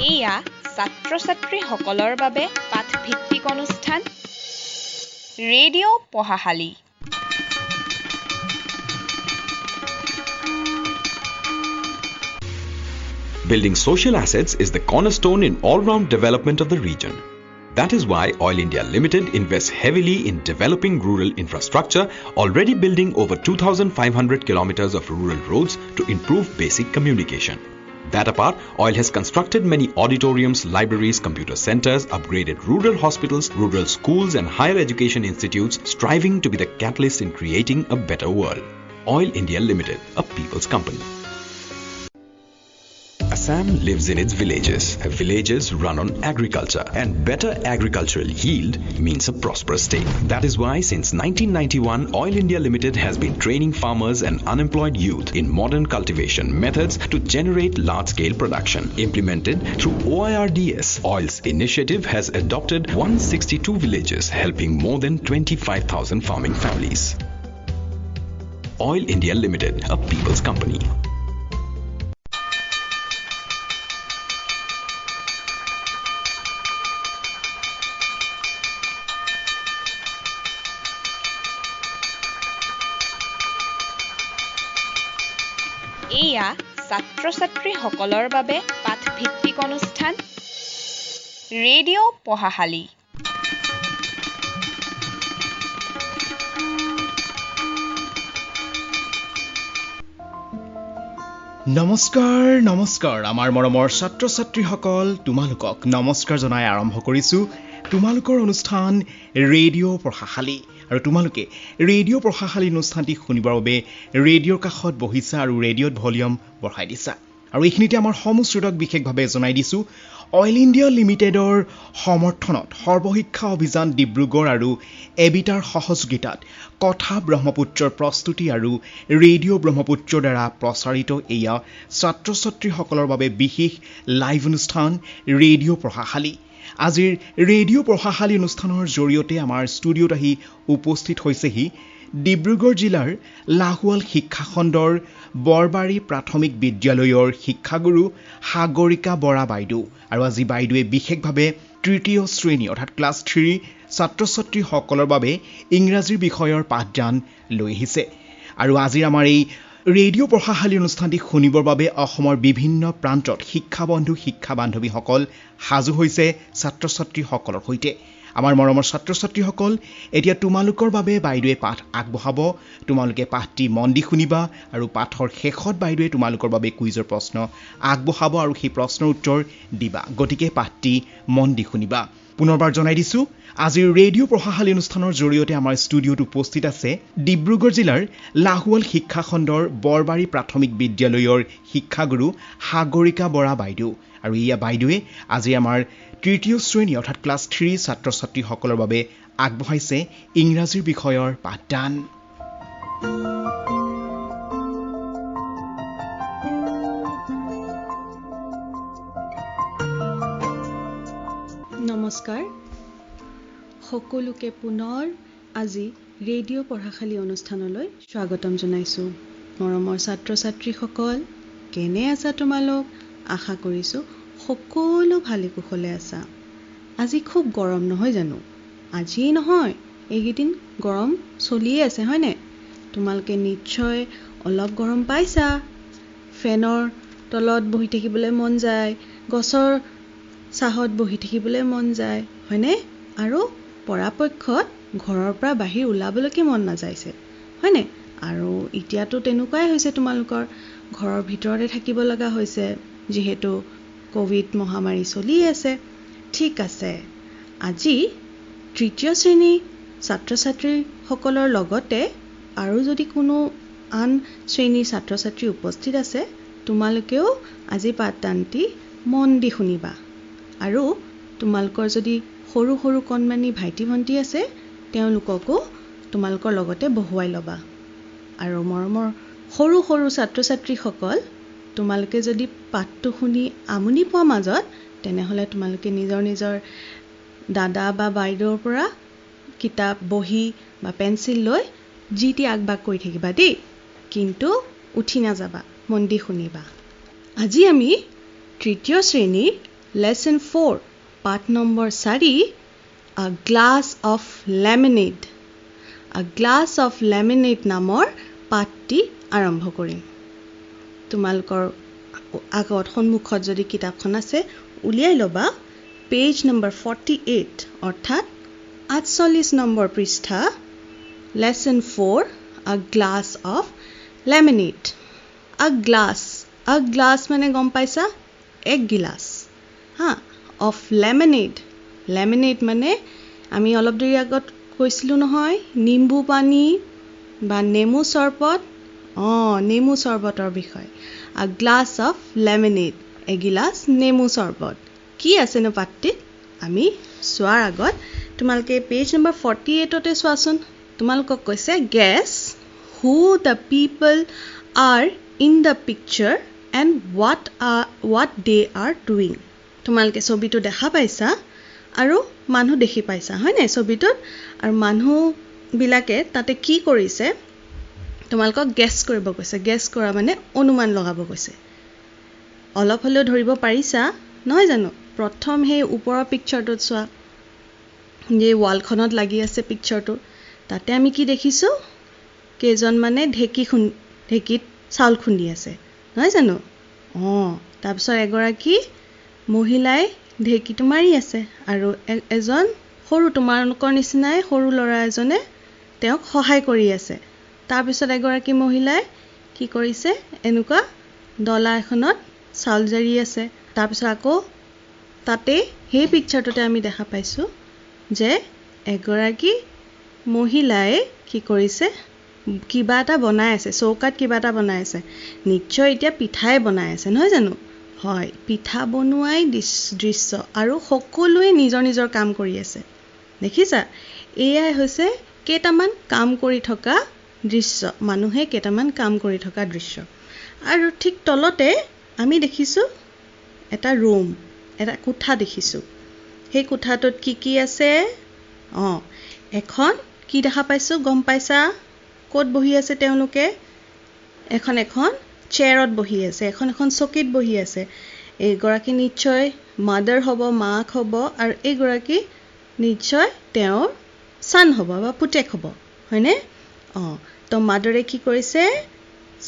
এয়া ছাত্ৰ-ছাত্ৰীসকলৰ বাবে পাঠভিত্তিক অনুষ্ঠান radio' পঢ়াশালী। Building social assets is the cornerstone in all-round development of the region. That is why Oil India Limited invests heavily in developing rural infrastructure, already building over 2,500 kilometers of rural roads to improve basic communication. That apart, Oil has constructed many auditoriums, libraries, computer centers, upgraded rural hospitals, rural schools and higher education institutes, striving to be the catalyst in creating a better world. Oil India Limited, a people's company. Assam lives in its villages. Villages run on agriculture, and better agricultural yield means a prosperous state. That is why since 1991, Oil India Limited has been training farmers and unemployed youth in modern cultivation methods to generate large-scale production. Implemented through OIRDS, Oil's initiative has adopted 162 villages, helping more than 25,000 farming families. Oil India Limited, a people's company. এয়া ছাত্ৰ-ছাত্ৰীসকলৰ বাবে পাঠভিত্তিক অনুষ্ঠান radio' পঢ়াশালী। নমস্কাৰ আমাৰ মৰমৰ ছাত্ৰ-ছাত্ৰীসকল, তোমালোকক নমস্কাৰ জনাই আৰম্ভ কৰিছোঁ তোমালোকৰ অনুষ্ঠান ৰেডিঅ' পঢ়াশালী। আৰু তোমালোকে ৰেডিঅ' পঢ়াশালী অনুষ্ঠানটি শুনিবৰ বাবে ৰেডিঅ'ৰ কাষত বহিছা আৰু ৰেডিঅ'ত ভলিউম বঢ়াই দিছা। আৰু এইখিনিতে আমাৰ সমশ্ৰোতক বিশেষভাৱে জনাই দিছোঁ, অইল ইণ্ডিয়া লিমিটেডৰ সমৰ্থনত সৰ্বশিক্ষা অভিযান ডিব্ৰুগড় আৰু এবিটাৰ সহযোগিতাত কথা ব্ৰহ্মপুত্ৰৰ প্ৰস্তুতি আৰু ৰেডিঅ' ব্ৰহ্মপুত্ৰৰ দ্বাৰা প্ৰচাৰিত এয়া ছাত্ৰ-ছাত্ৰীসকলৰ বাবে বিশেষ লাইভ অনুষ্ঠান ৰেডিঅ' পঢ়াশালী। আজিৰ ৰেডিঅ' পঢ়াশালী অনুষ্ঠানৰ জৰিয়তে আমাৰ ষ্টুডিঅ'ত আহি উপস্থিত হৈছেহি ডিব্ৰুগড় জিলাৰ লাহোৱাল শিক্ষাখণ্ডৰ বৰবাৰী প্ৰাথমিক বিদ্যালয়ৰ শিক্ষাগুৰু সাগৰিকা বৰা বাইদেউ। আৰু আজি বাইদেৱে বিশেষভাৱে তৃতীয় শ্ৰেণী অৰ্থাৎ ক্লাছ 3 ছাত্ৰ-ছাত্ৰীসকলৰ বাবে ইংৰাজীৰ বিষয়ৰ পাঠদান লৈ আহিছে। আৰু আজিৰ আমাৰ এই ৰেডিঅ' পঢ়াশালী অনুষ্ঠানটি শুনিবৰ বাবে অসমৰ বিভিন্ন প্ৰান্তত শিক্ষাবন্ধু শিক্ষা বান্ধৱীসকল সাজু হৈছে ছাত্ৰ-ছাত্ৰীসকলৰ সৈতে। আমাৰ মৰমৰ ছাত্ৰ-ছাত্ৰীসকল, এতিয়া তোমালোকৰ বাবে বাইদেৱে পাঠ আগবঢ়াব। তোমালোকে পাঠটি মন দি শুনিবা আৰু পাঠৰ শেষত বাইদেৱে তোমালোকৰ বাবে কুইজৰ প্ৰশ্ন আগবঢ়াব আৰু সেই প্ৰশ্নৰ উত্তৰ দিবা। গতিকে পাঠটি মন দি শুনিবা। পুনৰবাৰ জনাই দিছোঁ, আজিৰ ৰেডিঅ' পঢ়াশালী অনুষ্ঠানৰ জৰিয়তে আমাৰ ষ্টুডিঅ'ত উপস্থিত আছে ডিব্ৰুগড় জিলাৰ লাহোৱাল শিক্ষাখণ্ডৰ বৰবাৰী প্ৰাথমিক বিদ্যালয়ৰ শিক্ষাগুৰু সাগৰিকা বৰা বাইদেউ। আৰু এয়া বাইদেৱে আজি আমাৰ তৃতীয় শ্ৰেণী অৰ্থাৎ ক্লাছ 3 ছাত্ৰ-ছাত্ৰীসকলৰ বাবে আগবঢ়াইছে ইংৰাজীৰ বিষয়ৰ পাঠদান। নমস্কাৰ সকলোকে পুনৰ আজি ৰেডিঅ' পঢ়াশালী অনুষ্ঠানলৈ স্বাগতম জনাইছোঁ। মৰমৰ ছাত্ৰ-ছাত্ৰীসকল, কেনে আছা তোমালোক? আশা কৰিছোঁ সকলো ভালে কুশলে আছা। আজি খুব গৰম নহয় জানো? আজিয়েই নহয়, এইকেইদিন গৰম চলিয়ে আছে হয়নে? তোমালোকে নিশ্চয় অলপ গৰম পাইছা। ফেনৰ তলত বহি থাকিবলৈ মন যায়, গছৰ ছাহত বহি থাকিবলৈ মন যায় হয়নে? আৰু পৰাপক্ষত ঘৰৰ পৰা বাহিৰ ওলাবলৈকে মন নাযাইছে হয়নে? আৰু এতিয়াতো তেনেকুৱাই হৈছে, তোমালোকৰ ঘৰৰ ভিতৰতে থাকিব লগা হৈছে যিহেতু ক'ভিড মহামাৰী চলি আছে। ঠিক আছে, আজি তৃতীয় শ্ৰেণী ছাত্ৰ-ছাত্ৰীসকলৰ লগতে আৰু যদি কোনো আন শ্ৰেণীৰ ছাত্ৰ-ছাত্ৰী উপস্থিত আছে, তোমালোকেও আজি পাঠদানটি মন দি শুনিবা। আৰু তোমালোকৰ যদি সৰু সৰু কণমানি ভাইটি ভণ্টি আছে, তেওঁলোককো তোমালোকৰ লগতে বহুৱাই ল'বা। আৰু মৰমৰ সৰু সৰু ছাত্ৰ-ছাত্ৰীসকল, তোমালোকে যদি পাঠটো শুনি আমনি পোৱা মাজত, তেনেহ'লে তোমালোকে নিজৰ নিজৰ দাদা বা বাইদেউৰ পৰা কিতাপ, বহী বা পেঞ্চিল লৈ যি টি আগবাগ কৰি থাকিবা দেই, কিন্তু উঠি নাযাবা, মন দি শুনিবা। আজি আমি তৃতীয় শ্ৰেণীৰ লেসন 4 পাঠ number 4 A glass of lemonade. A glass of lemonade নামৰ পাঠটি আৰম্ভ কৰিম। তোমালোকৰ আগত সন্মুখত যদি কিতাপখন আছে উলিয়াই ল'বা পেজ নম্বৰ 48 অৰ্থাৎ 48 নম্বৰ পৃষ্ঠা lesson 4 A glass of lemonade. A glass মানে গম পাইছা এক গিলাচ of lemonade. lemonade মানে আমি অলপ দেৰি আগত কৈছিলো নহয় নিম্বু পানী বা নেমু চৰবত নেমু চৰবতৰ বিষয় A glass of lemonade. এগিলাচ নেমু চৰবত কি আছে ন পাঠটিত আমি চোৱাৰ আগত তোমালোকে পেজ নম্বৰ 48 তে চোৱাচোন তোমালোকক কৈছে guess who the people are in the picture and what they are doing. তোমালোকে ছবিটো দেখা পাইছা আৰু মানুহ দেখি পাইছা হয় নাই ছবিটোত আৰু মানুহ বিলাকে তাতে কি কৰিছে তোমালোকক গেছ কৰিব কৈছে গেছ কৰা মানে অনুমান লগাব কৈছে অলপ হলেও ধৰিব পাৰিছা নহয় জানো প্ৰথম হে ওপৰৰ পিকচাৰটোত চোৱা যে ৱালখনত লাগি আছে পিকচাৰটো তাতে আমি কি দেখিছো কেজন মানে ঢেকিত চাউল খুন্দি আছে নহয় জানো তাৰ পিছত এগৰাকী মহিলাই ঢেকিটো মাৰি আছে আৰু এজন সৰু তোমালোকৰ নিচিনাই সৰু ল'ৰা এজনে তেওঁক সহায় কৰি আছে তাৰ পিছত এগৰাকী মহিলাই কি কৰিছে এনেকুৱা ডলা এখনত চাউল জাৰি আছে তাৰ পিছত আকৌ তাতে সেই পিকচাৰটোতে আমি দেখা পাইছো যে এগৰাকী মহিলাই কি কৰিছে কিবা এটা বনাই আছে চৌকাত কিবা এটা বনাই আছে নিশ্চয় এতিয়া পিঠাই বনাই আছে নহয় জানো হয় পিঠা বনোৱাই দৃশ্য আৰু সকলোৱে নিজৰ নিজৰ কাম কৰি আছে দেখিছা এয়াই হৈছে কেইটামান কাম কৰি থকা দৃশ্য মানুহে কেইটামান কাম কৰি থকা দৃশ্য আৰু ঠিক তলতে আমি দেখিছো এটা ৰুম এটা কোঠা দেখিছো সেই কোঠাটোত কি আছে এখন কি দেখা পাইছো গম পাইছা ক'ত বহি আছে তেওঁলোকে এখন চেয়াৰত বহি আছে এখন চকীত বহি আছে এইগৰাকী নিশ্চয় মাদাৰ হ'ব মাক হ'ব আৰু এইগৰাকী নিশ্চয় তেওঁৰ সন হ'ব বা পুতেক হ'ব হয়নে তো মাদাৰে কি কৰিছে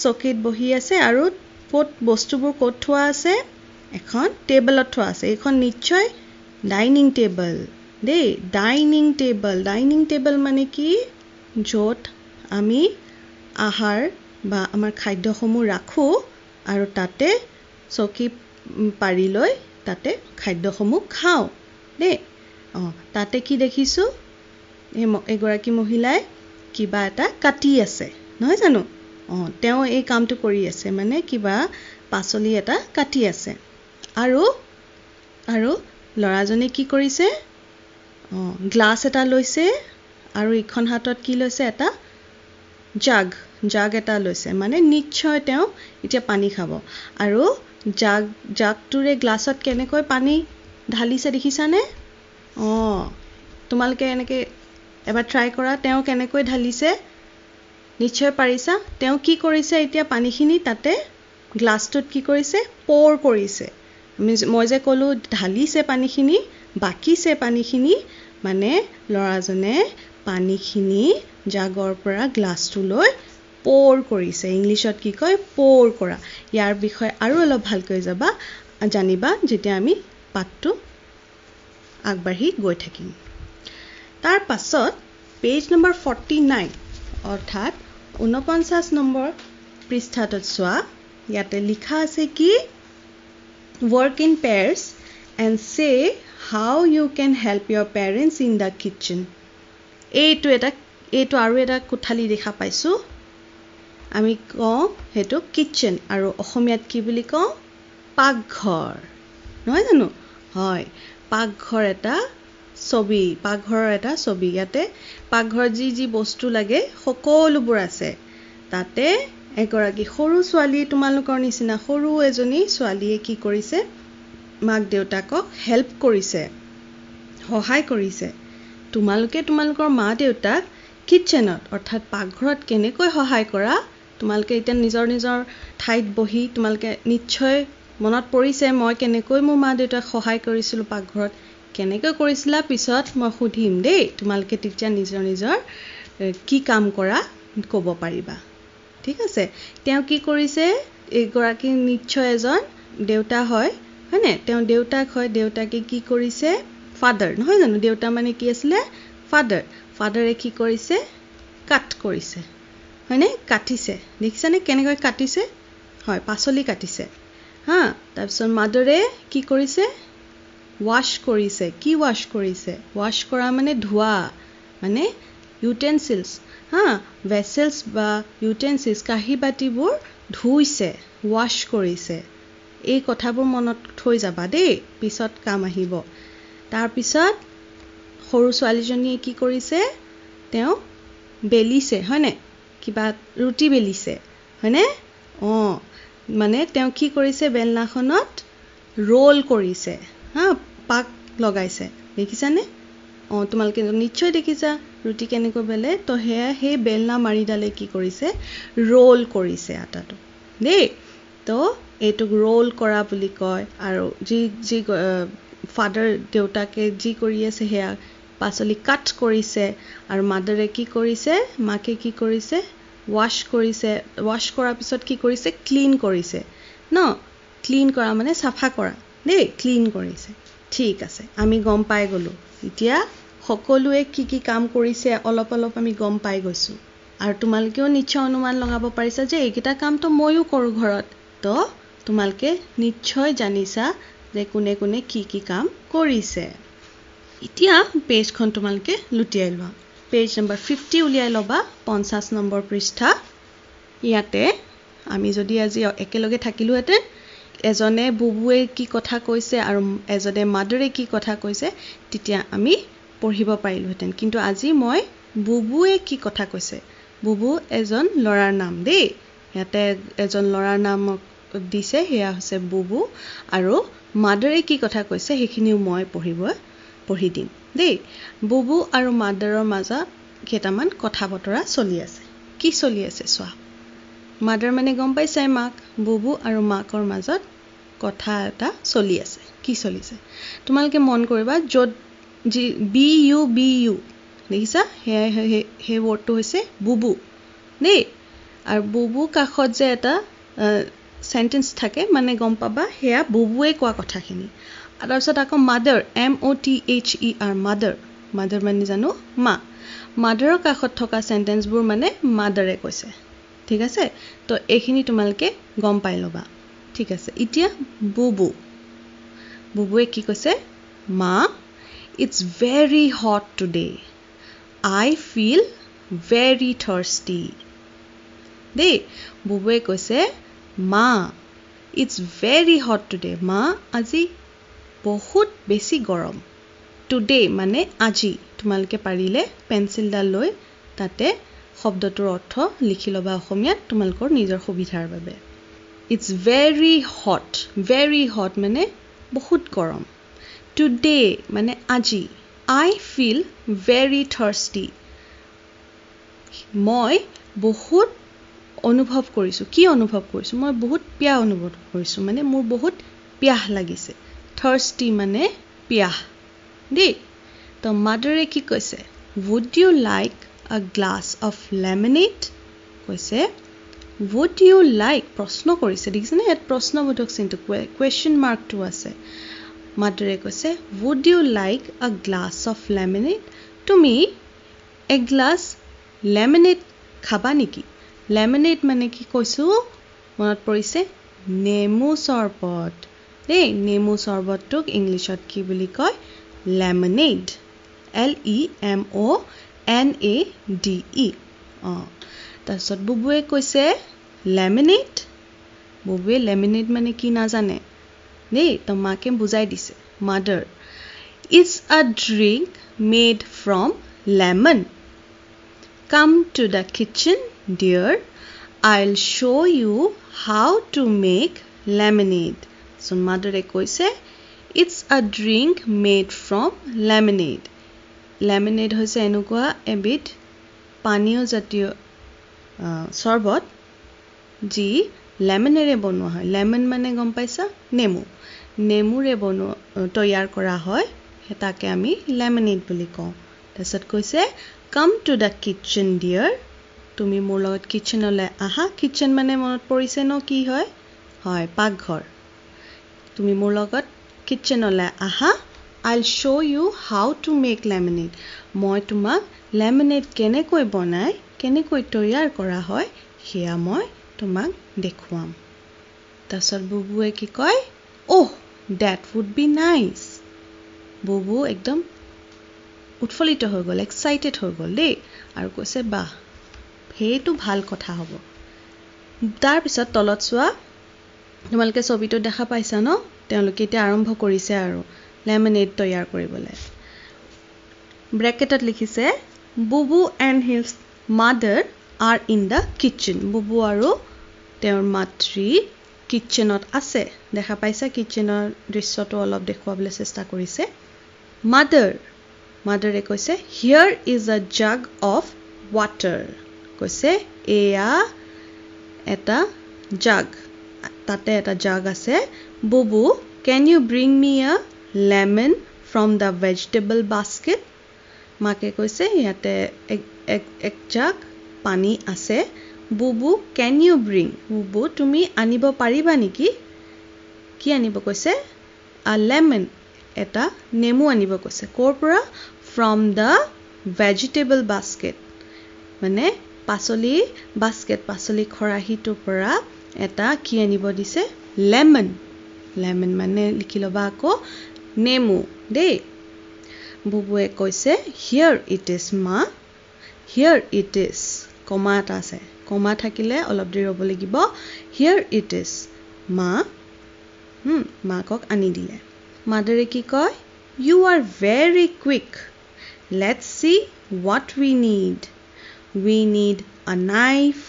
চকীত বহি আছে আৰু ক'ত বস্তুবোৰ ক'ত থোৱা আছে এখন টেবলত থোৱা আছে এইখন নিশ্চয় ডাইনিং টেবল দেই ডাইনিং টেবল মানে কি য'ত আমি আহাৰ বা আমাৰ খাদ্যসমূহ ৰাখো আৰু তাতে চকী পাৰি লৈ তাতে খাদ্যসমূহ খাওঁ দেই তাতে কি দেখিছো এগৰাকী মহিলাই কিবা এটা কাটি আছে নহয় জানো তেওঁ এই কামটো কৰি আছে মানে কিবা পাচলি এটা কাটি আছে আৰু ল'ৰাজনে কি কৰিছে গ্লাছ এটা লৈছে আৰু ইখন হাতত কি লৈছে এটা জাগ এটা লৈছে মানে নিশ্চয় তেওঁ এতিয়া পানী খাব আৰু জাগটোৰে গ্লাছত কেনেকৈ পানী ঢালিছে দেখিছানে তোমালোকে এনেকে এবাৰ ট্ৰাই কৰা তেওঁ কেনেকৈ ঢালিছে নিশ্চয় পাৰিছা তেওঁ কি কৰিছে এতিয়া পানীখিনি তাতে গ্লাছটোত কি কৰিছে পৌৰ কৰিছে মই যে ক'লো ঢালিছে পানীখিনি বাকিছে পানীখিনি মানে ল'ৰাজনে পানীখিনি জাগৰ পৰা গ্লাছটো লৈ পৌৰ কৰিছে ইংলিছত কি কয় পৌৰ কৰা ইয়াৰ বিষয়ে আৰু অলপ ভালকৈ জানিবা যেতিয়া আমি পাঠটো আগবাঢ়ি গৈ থাকিম তাৰ পাছত পেজ নম্বৰ 49 অৰ্থাৎ 49 নম্বৰ পৃষ্ঠাটোত চোৱা ইয়াতে লিখা আছে কি work in pairs and say how you can help your parents in the kitchen এইটো আৰু এটা কোঠালি দেখা পাইছো আমি কওঁ হেতু কিচেন আৰু অসমীয়াত কি বুলি কওঁ পাকঘৰ নহয় জানো হয় পাকঘৰৰ এটা ছবি ইয়াতে পাকঘৰ যি বস্তু লাগে সকলোবোৰ আছে তাতে এগৰাকী সৰু ছোৱালী তোমালোকৰ নিচিনা সৰু এজনী ছোৱালীয়ে কি কৰিছে মাক দেউতাকক হেল্প কৰিছে সহায় কৰিছে তোমালোকে তোমালোকৰ মা দেউতাক কিচেনত অৰ্থাৎ পাকঘৰত কেনেকৈ সহায় কৰা তোমালোকে এতিয়া নিজৰ ঠাইত বহি তোমালোকে নিশ্চয় মনত পৰিছে মই কেনেকৈ মোৰ মা দেউতাক সহায় কৰিছিলোঁ পাকঘৰত কেনেকৈ কৰিছিলা পিছত মই সুধিম দেই তোমালোকে তেতিয়া নিজৰ নিজৰ কি কাম কৰা ক'ব পাৰিবা ঠিক আছে তেওঁ কি কৰিছে এগৰাকী নিশ্চয় এজন দেউতা হয় হয়নে তেওঁ দেউতাক হয় দেউতাকে কি কৰিছে ফাদাৰ নহয় জানো দেউতা মানে কি আছিলে ফাদাৰে কি কৰিছে কাট কৰিছে হয়নে কাটিছে দেখিছানে কেনেকৈ কাটিছে হয় পাচলি কাটিছে হা তাৰপিছত মাদাৰে কি কৰিছে ৱাশ কৰিছে কি ৱাশ কৰিছে ৱাশ কৰা মানে ধোৱা মানে ইউটেনচিলছ হা ভেছেলছ বা ইউটেনচিলছ কাঁহী বাতিবোৰ ধুইছে ৱাশ কৰিছে এই কথাবোৰ মনত থৈ যাবা দেই পিছত কাম আহিব তাৰপিছত সৰু ছোৱালীজনীয়ে কি কৰিছে তেওঁ বেলিছে হয়নে কিবা ৰুটি বেলিছে হয়নে মানে তেওঁ কি কৰিছে বেলনাখনত ৰোল কৰিছে হা পাক লগাইছে দেখিছানে তোমালোকে নিশ্চয় দেখিছা ৰুটি কেনেকৈ বেলে তো সেয়া সেই বেলনা মাৰিডালে কি কৰিছে ৰোল কৰিছে আটাটো দেই তো এইটোক ৰোল কৰা বুলি কয় আৰু যি ফাদাৰ দেউতাকে যি কৰি আছে সেয়া পাচলি কাট কৰিছে আৰু মাদাৰে কি কৰিছে মাকে কি কৰিছে ৱাশ কৰিছে ৱাশ কৰাৰ পিছত কি কৰিছে ক্লিন কৰিছে ক্লিন কৰা মানে চাফা কৰা দেই ক্লিন কৰিছে ঠিক আছে আমি গম পাই গ'লো এতিয়া সকলোৱে কি কাম কৰিছে অলপ আমি গম পাই গৈছো আৰু তোমালোকেও নিশ্চয় অনুমান লগাব পাৰিছা যে এইকেইটা কামটো ময়ো কৰোঁ ঘৰত তো তোমালোকে নিশ্চয় জানিছা যে কোনে কি কাম কৰিছে এতিয়া পেজখন তোমালোকে লুটিয়াই লোৱা পেজ নম্বৰ 50 উলিয়াই ল'বা 50 নম্বৰ পৃষ্ঠা ইয়াতে আমি যদি আজি একেলগে থাকিলোহেঁতেন এজনে বুবুৱে কি কথা কৈছে আৰু এজনে মাদাৰে কি কথা কৈছে তেতিয়া আমি পঢ়িব পাৰিলোহেঁতেন কিন্তু আজি মই বুবুৱে কি কথা কৈছে বুবু এজন ল'ৰাৰ নাম দেই ইয়াতে এজন ল'ৰাৰ নাম দিছে সেয়া হৈছে বুবু আৰু মাদাৰে কি কথা কৈছে সেইখিনিও মই পঢ়ি দিম দেই বুবু আৰু মাদাৰৰ মাজত কেইটামান কথা বতৰা চলি আছে কি চলি আছে চোৱা মাদাৰ মানে গম পাইছে মাক বুবু আৰু মাকৰ মাজত কথা এটা চলি আছে কি চলিছে তোমালোকে মন কৰিবা য'ত বি ইউ দেখিছা সেই ৱৰ্ডটো হৈছে বুবু দেই আৰু বুবু কাষত যে এটা সেন্টেন্স থাকে মানে গম পাবা সেয়া বুবুৱে কোৱা কথাখিনি আৰু তাৰপিছত আকৌ মাদাৰ MOTHER মাদাৰ মানে জানো মা মাদাৰৰ কাষত থকা সেন্টেন্সবোৰ মানে মাদাৰে কৈছে ঠিক আছে তো এইখিনি তোমালোকে গম পাই ল'বা ঠিক আছে এতিয়া বুবুৱে কি কৈছে মা It's very hot today. I feel very thirsty. দেই বুবুৱে কৈছে মা It's very hot today. মা আজি বহুত বেছি গৰম Today মানে আজি তোমালোকে পাৰিলে পেন্সিলডাল লৈ তাতে শব্দটোৰ অৰ্থ লিখি ল'বা অসমীয়াত তোমালোকৰ নিজৰ সুবিধাৰ বাবে It's very hot মানে বহুত গৰম Today মানে আজি I feel very thirsty মই বহুত অনুভৱ কৰিছো কি অনুভৱ কৰিছো মই বহুত পিয়াহ অনুভৱ কৰিছো মানে মোৰ বহুত পিয়াহ লাগিছে thirsty মানে পিয়াহ দেই তো মাদাৰে কি কৈছে would you like a glass of lemonade কৈছে would you like প্ৰশ্ন কৰিছে দেখিছেনে ইয়াত প্ৰশ্নবোধক চিনটো question mark টো আছে মাদাৰে কৈছে would you like a glass of lemonade তুমি এক গ্লাস lemonade খাবা নেকি lemonade মানে কি কৈছো মনত পৰিছে নেমু চৰবত দেই নেমু চৰবতটোক ইংলিছত কি বুলি কয় lemonade LEMONADE তাৰপিছত বুবুৱে কৈছে lemonade বুবুৱে lemonade মানে কি নাজানে দেই তো মাকে বুজাই দিছে mother it's a drink made from lemon come to the kitchen dear I'll show you how to make lemonade so mother কৈছে it's a drink made from lemonade lemonade হৈছে এনেকুৱা এবিধ পানীয় জাতীয় চৰবত যি লেমনেৰে বনোৱা হয় লেমন মানে গম পাইছা নেমু নেমুৰে তৈয়াৰ কৰা হয় তাকে আমি লেমনেড বুলি কওঁ তাৰপিছত কৈছে come to the kitchen dear তুমি মোৰ লগত কিচেনলৈ আহা কিচেন মানে মনত পৰিছে ন কি হয় হয় পাকঘৰ তুমি মোৰ লগত কিচেনলৈ আহা I'll show you how to make lemonade মই তোমাক lemonade কেনেকৈ বনাই কেনেকৈ তৈয়াৰ কৰা হয় সেয়া মই তোমাক দেখুৱাম তাৰপিছত বুবুৱে কি কয় oh that would be nice বুবু একদম উৎফুল্লিত হৈ গ'ল এক্সাইটেড হৈ গ'ল দেই আৰু কৈছে বাহ সেইটো ভাল কথা হ'ব তাৰপিছত তলত চোৱা তোমালোকে ছবিটো দেখা পাইছা ন তেওঁলোকে এতিয়া আৰম্ভ কৰিছে আৰু লেমনেড তৈয়াৰ কৰিবলৈ ব্ৰেকেটত লিখিছে Bubu and his mother are in the kitchen Bubu আৰু তেওঁৰ মাতৃ কিচেনত আছে দেখা পাইছা কিচেনৰ দৃশ্যটো অলপ দেখুৱাবলৈ চেষ্টা কৰিছে মাদাৰে কৈছে হিয়াৰ is a jug of water কৈছে এয়া এটা জাগ তাতে এটা জাগ আছে বুবু কেন U bring me a lemon from the vegetable basket মাকে কৈছে ইয়াতে এক জাগ পানী আছে বুবু কেন ইউ ব্ৰিং বুবু তুমি আনিব পাৰিবা নেকি কি আনিব কৈছে আ লেমন এটা নেমু আনিব কৈছে ক'ৰ পৰা ফ্ৰম দ্য ভেজিটেবল বাস্কেট মানে পাচলি খৰাহীটোৰ পৰা এটা কি আনিব দিছে লেমন মানে লিখি ল'বা আকৌ নেমু দেই বুবুৱে কৈছে হিয়াৰ ইট ইজ মা হিয়াৰ ইট ইজ কমা এটা আছে কমা থাকিলে অলপ দেৰি ৰ'ব লাগিব হিয়াৰ ইট ইজ মা মাকক আনি দিলে মাদাৰে কি কয় you are very quick let's see what we need a knife,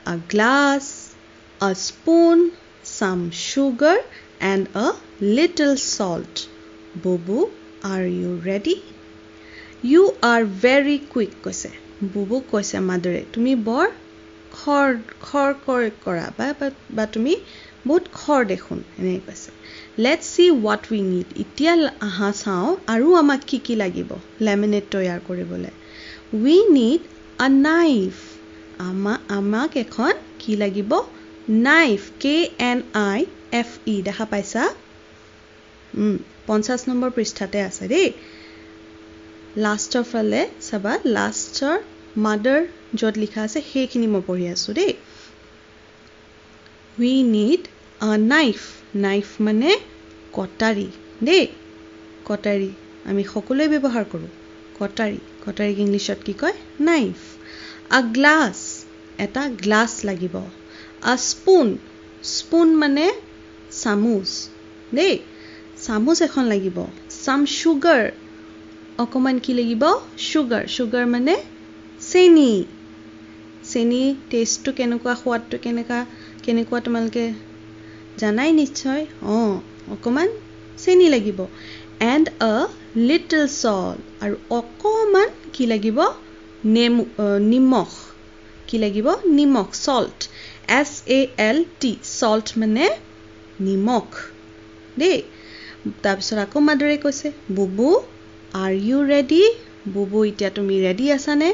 a glass, a spoon, some sugar and a little salt. Bubu, are you ready? You are very quick, কৈছে বুবু কৈছে মাদাৰে তুমি বৰ খৰ কৰা বা তুমি বহুত খৰ দেখোন এনেকৈ কৈছে let's see what we need এতিয়া আহা চাওঁ আৰু আমাক কি লাগিব লেমনেড তৈয়াৰ কৰিবলৈ উই নিড আ নাইফ আমাক এখন কি লাগিব নাইফ KNIFE দেখা পাইছা 50 নম্বৰ পৃষ্ঠাতে আছে দেই লাষ্টৰ ফালে চাবা লাষ্টৰ মাদাৰ য'ত লিখা আছে সেইখিনি মই পঢ়ি আছো দেই উই নিড আ নাইফ মানে কটাৰী দেই কটাৰী আমি সকলোৱে ব্যৱহাৰ কৰোঁ কটাৰীক ইংলিছত কি কয় নাইফ আ গ্লাছ এটা গ্লাছ লাগিব আ স্পুন মানে চামুচ দেই চামুচ এখন লাগিব সাম সুগাৰ অকমান কি লাগিব সুগাৰ মানে চেনি টেষ্টটো কেনেকুৱা সোৱাদটো কেনেকুৱা তোমালোকে জানাই নিশ্চয় অকমান চেনি লাগিব এণ্ড আ লিটল সল্ট আৰু অকমান কি লাগিব নিমখ কি লাগিব নিমখ সল্ট SALT সল্ট মানে নিমখ দেই তাৰপিছত আকৌ মাদাৰে কৈছে বুবু আৰ ইউ ৰেডি বুবু এতিয়া তুমি ৰেডি আছানে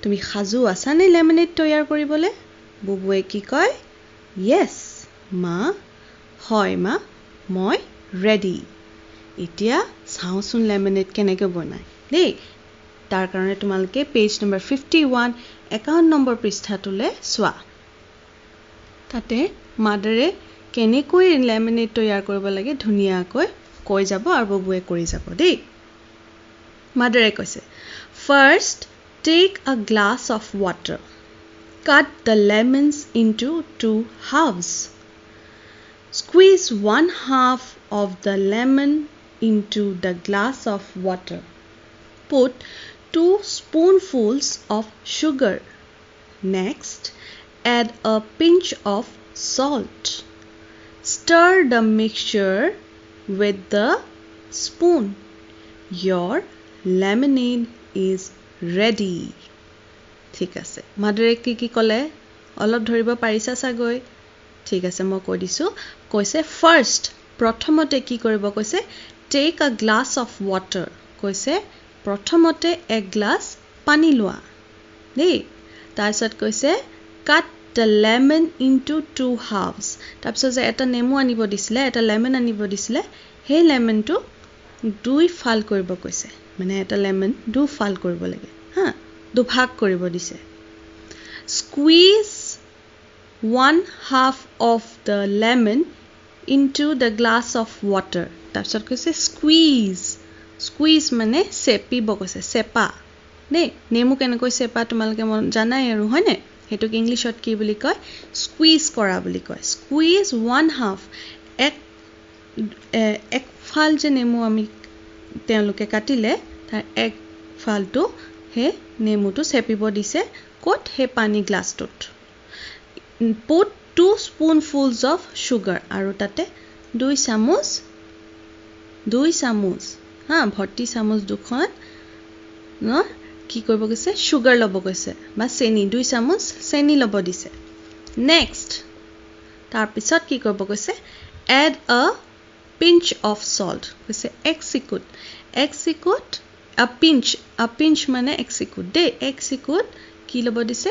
তুমি সাজু আছানে লেমনেড তৈয়াৰ কৰিবলৈ বুবুৱে কি কয় য়েছ মা হয় মা মই ৰেডি এতিয়া চাওঁচোন লেমনেড কেনেকৈ বনায় দেই তাৰ কাৰণে তোমালোকে পেজ নম্বৰ 51 51 নম্বৰ পৃষ্ঠাটোলৈ চোৱা তাতে মাদাৰে কেনেকৈ লেমনেড তৈয়াৰ কৰিব লাগে ধুনীয়াকৈ কৈ যাব আৰু বুবুৱে কৰি যাব দেই মাদাৰে কৈছে first take a glass of water cut the lemons into 2 halves squeeze 1/2 of the lemon into the glass of water put 2 spoonfuls of sugar next add a pinch of salt stir the mixture with the spoon your lemonade is ready ঠিক আছে মাদাৰে কি ক'লে অলপ ধৰিব পাৰিছা চাগৈ ঠিক আছে মই কৈ দিছোঁ কৈছে ফাৰ্ষ্ট প্ৰথমতে কি কৰিব কৈছে tech a glass of water কৈছে প্ৰথমতে এক গ্লাছ পানী লোৱা দেই তাৰপিছত কৈছে কাট দ্য লেমন ইনটু 2 হাফছ তাৰপিছত যে এটা নেমু আনিব দিছিলে এটা লেমন আনিব দিছিলে সেই লেমনটো 2 ফাল কৰিব কৈছে মানে এটা লেমন 2 ফাল কৰিব লাগে হা দুভাগ কৰিব দিছে squeeze 1/2 of the lemon into the glass of water তাৰপিছত কৈছে squeeze মানে চেপিব কৈছে চেপা নে নেমু কেনেকৈ চেপা তোমালোকে জানাই আৰু হয়নে হেতুক ইংলিশত কি বুলি কয় squeeze কৰা বুলি কয় squeeze 1/2 এক ফাল যে নেমু আমি তেওঁলোকে কাটিলে তাৰ এক ফালটো হে নেমুটো চেপিব দিছে কোট হে পানী গ্লাছটোত put 2 spoonfuls of sugar আৰু তাতে 2 চামুচ হা ভৰ্তি চামুচ দুখন ন কি কৰিব কৈছে সুগাৰ লব কৈছে বা চেনি 2 চামুচ চেনি লব দিছে নেক্সট তাৰ পিছত কি কৰিব কৈছে add a pinch of salt কৈছে এক চিকুট a pinch মানে এক চিকুট দেই এক চিকুট কি লব দিছে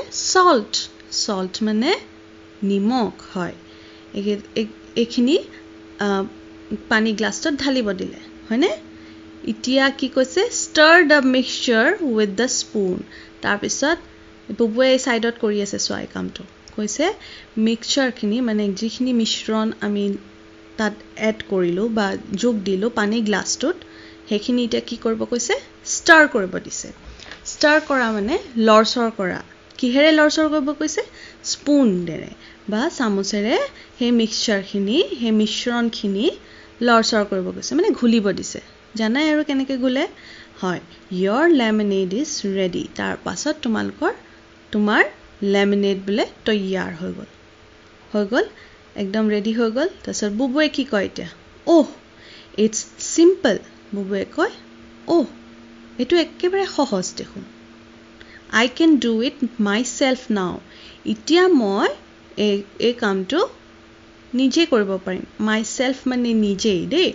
salt মানে নিমখ হয় এখিনি পানী গ্লাছত ঢালিব দিলে হয়নে ইতিয়া কি কৈছে stir the mixture with the spoon তাৰ পিছত বুবুৱে সাইডত কৰি আছে সোৱাই কামটো কৈছে মিক্সচাৰ খিনি মানে যিখিনি মিশ্ৰণ আমি তাত এড কৰিলো বা যোগ দিলো পানী গ্লাছটোত হেখিনি ইতিয়া কি কৰিব কৈছে stir কৰিব দিছে stir কৰা মানে লৰচৰ কৰা কিহেৰে লৰচৰ কৰিব কৈছে স্পুন দেৰে বা চামুচেৰে হে মিক্সচাৰ খিনি হে মিশ্ৰণ খিনি লৰচৰ কৰিব কৈছে মানে ঘুলিব দিছে জানাই আৰু কেনেকৈ গুলে হয় your lemonade is ready তাৰ পাছত তোমাৰ lemonade বলে তৈয়াৰ হৈ গল একদম ৰেডি হৈ গল তাৰছত বুবুৱে কি কয় এতিয়া it's simple বুবুৱে কয় এটো একেবাৰে সহজ দেখোন I can do it myself now ইতিয়া মই এই কামটো নিজে কৰিব পাৰিম myself মানে নিজেই দেই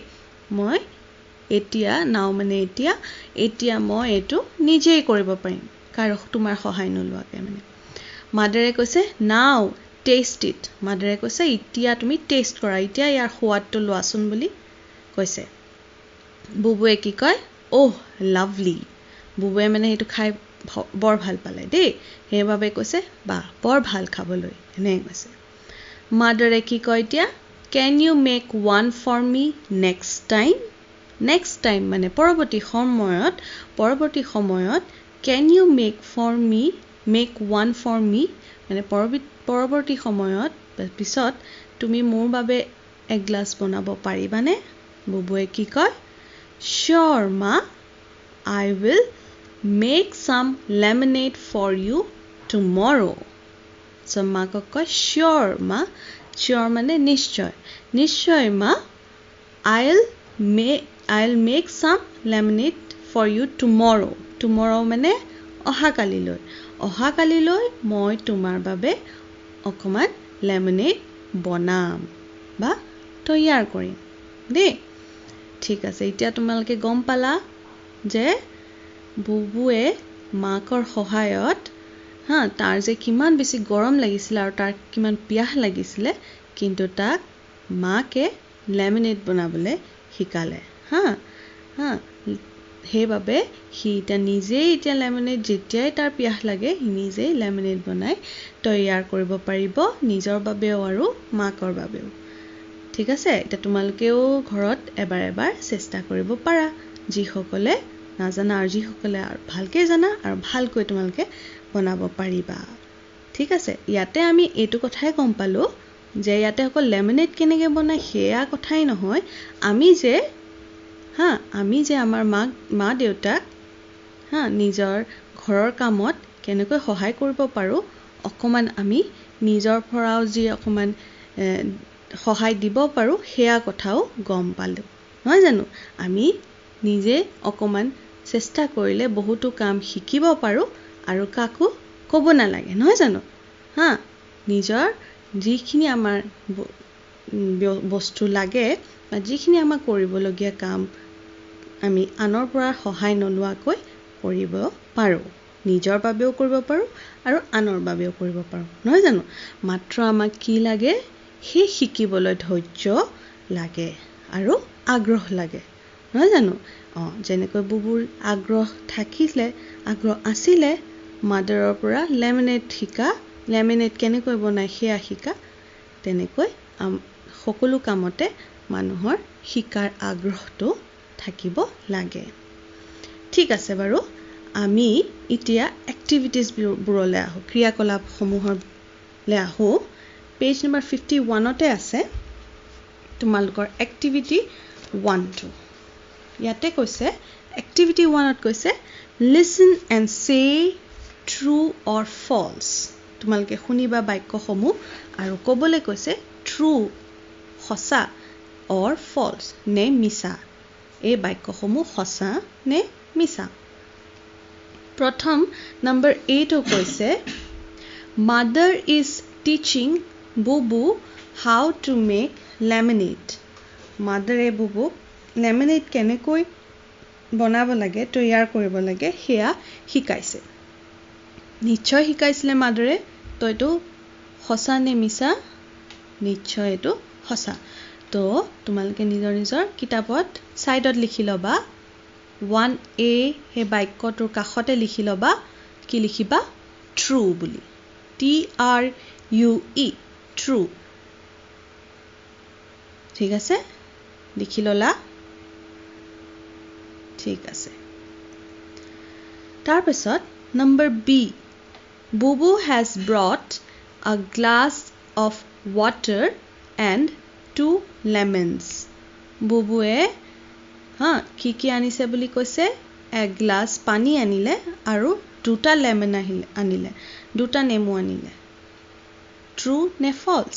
মই এতিয়া নাও মানে এতিয়া মই এটো নিজেই কৰিব পাৰিম কাৰণ তোমাৰ সহায় নলোৱাকে মানে মাদাৰে কৈছে নাও টেষ্ট ইট মাদাৰে কৈছে এতিয়া তুমি টেষ্ট কৰা এতিয়া ইয়াৰ সোৱাদটো লোৱাচোন বুলি কৈছে বুবুৱে কি কয় লাভলি বুবুৱে মানে এটো খাই বৰ ভাল পালে দেই হেবাবে কৈছে বা বৰ ভাল খাবলৈ এনে কৈছে মাদাৰে কি কয় এতিয়া can you make one for me next time মানে পৰৱৰ্তী সময়ত can you make one for me মানে পৰৱৰ্তী সময়ত পিছত তুমি মোৰ বাবে এক গ্লাছ বনাব পাৰিবানে বুবুৱে কি কয় sure ma I will make some lemonade for you tomorrow so ma কয় sure ma sure মানে নিশ্চয় ma I'll make some lemonade for you tomorrow মানে অহাকালিলৈ মই তোমাৰ বাবে অকমান lemonade বনাম বা তৈয়াৰ কৰিম দেই ঠিক আছে এতিয়া তোমালোকে গম পালা যে বুবুৱে মাকৰ সহায়ত তাৰ যে কিমান বেছি গৰম লাগিছিল আৰু তাৰ কিমান পিয়াহ লাগিছিল কিন্তু তাক মাকে লেমনেড বনাবলৈ শিকালে হেবাবে হি নিজেই এতিয়া লেমনেড যেতিয়াই তাৰ পিয়াহ লাগে হি নিজেই লেমনেড বনাই তৈয়াৰ কৰিব পাৰিব নিজৰ বাবেও আৰু মাকৰ বাবেও ঠিক আছে এটা তোমালোকেও ঘৰত এবাৰ চেষ্টা কৰিব পাৰা যিসকলে নাজানা আৰু যিসকলে ভালকে জানা আৰু ভালকৈ তোমালোকে বনাব পাৰিবা ঠিক আছে ইয়াতে আমি এটো কথাই গম পালো যে ইয়াতে অকল লেমনেড কেনেকৈ বনাই হেয়া কথাই নহয় আমি যে আমাৰ মা দেউতাক নিজৰ ঘৰৰ কামত কেনেকৈ সহায় কৰিব পাৰো অকমান আমি নিজৰ পৰাও যি অকমান সহায় দিব পাৰো হেয়া কথাও গম পালো নহয় জানো আমি নিজে অকমান চেষ্টা কৰিলে বহুতো কাম শিকিব পাৰো আৰু কাকো ক'ব নালাগে নহয় জানো নিজৰ যিখিনি আমাৰ বস্তু লাগে বা যিখিনি আমাক কৰিবলগীয়া কাম আমি আনৰ পৰা সহায় নোলোৱাকৈ কৰিব পাৰোঁ নিজৰ বাবেও কৰিব পাৰোঁ আৰু আনৰ বাবেও কৰিব পাৰোঁ নহয় জানো মাত্ৰ আমাক কি লাগে সেই শিকিবলৈ ধৈৰ্য লাগে আৰু আগ্ৰহ লাগে নহয় জানো যেনেকৈ বুবুৰ আগ্ৰহ আছিলে মাদাৰৰ পৰা লেমিনেট কেনেকৈ বনায় সেয়া শিকা তেনেকৈ সকলো কামতে মানুহৰ শিকাৰ আগ্ৰহটো থাকিব লাগে ঠিক আছে বাৰু আমি এতিয়া এক্টিভিটিজবোৰলৈ আহোঁ ক্ৰিয়াকলাপসমূহলৈ আহোঁ পেজ নম্বৰ 51তে আছে তোমালোকৰ এক্টিভিটি 1 ইয়াতে কৈছে এক্টিভিটি 1ত কৈছে লিসন এণ্ড সে ট্ৰু অৰ ফলছ তোমালোকে শুনিবা বাক্যসমূহ আৰু ক'বলৈ কৈছে ট্ৰু সঁচা অৰ ফলছ নে মিছা এই বাক্যসমূহ সঁচা নে মিছা প্ৰথম নম্বৰ 8 কৈছে mother is teaching Bubu how to make lemonade মাদাৰে বুবুক লেমিনেট কেনেকৈ বনাব লাগে তৈয়াৰ কৰিব লাগে সেয়া শিকাইছে নিশ্চয় শিকাইছিলে মাদাৰে তো এইটো সঁচা নে মিছা নিশ্চয় এইটো সঁচা তো তোমালোকে নিজৰ কিতাপত সাইডত লিখি লবা 1a হে বাক্যটোৰ কাষতে লিখি লবা কি লিখিবা ট্ৰু বুলি TRUE ট্ৰু ঠিক আছে লিখি ললা ঠিক আছে তাৰপিছত number B Bubu has brought a glass of water and 2 lemons বুবুৱে কি আনিছে বুলি কৈছে এক গ্লাস পানী আনিলে আৰু 2টা লেমন আনিলে 2টা নেমু আনিলে ট্ৰু নে ফলছ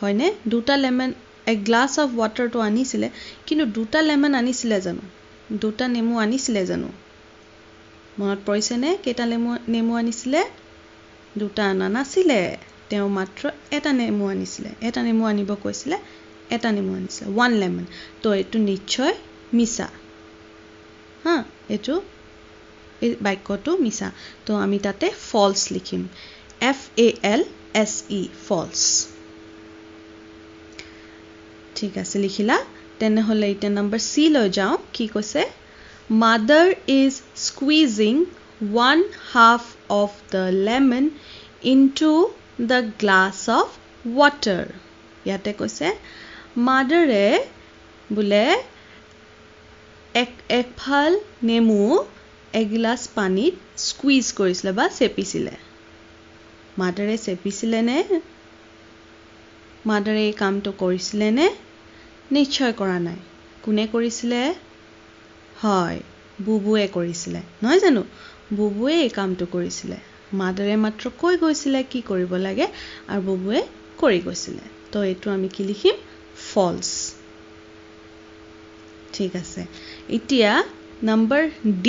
হয়নে 2টা লেমন এক গ্লাস অফ ওয়াটাৰ তো আনিছিলে কিন্তু 2টা লেমন আনিছিলে জানো 2টা নেমু আনিছিলে জানো মনত পৰিছে নে কেটা নেমু আনিছিলে 2টা আনা নাছিলে তেওঁ মাত্ৰ এটা নেমু আনিছিলে এটা নেমু আনিব কৈছিলে এটা নেমু আনিছিলে 1 লেমন তো এটো নিশ্চয় মিছা এটো এই বাক্যটো মিছা তো আমি তাতে ফলছ লিখিম FALSE ফলছ ঠিক আছে লিখিলা তেনেহলে এটা নম্বৰ C লৈ যাও কি কৈছে mother is squeezing 1/2 of the lemon into the glass of water ইয়াতে কৈছে মাদাৰে বুলে এক ফাল নেমু এক গ্লাস পানীত স্কুইজ কৰিছিলে বা চেপিছিলে মাদাৰে চেপিছিলে নে মাদাৰে এই কামটো কৰিছিলে নে নিশ্চয় কৰা নাই কোনে কৰিছিলে হয় বুবুৱে কৰিছিলে নহয় জানো বুবুৱে এই কামটো কৰিছিলে মাদাৰে মাত্ৰ কৈ গৈছিলে কি কৰিব লাগে আৰু বুবুৱে কৰি গৈছিলে তো এটো আমি কি লিখিম ফলছ ঠিক আছে এতিয়া নম্বৰ D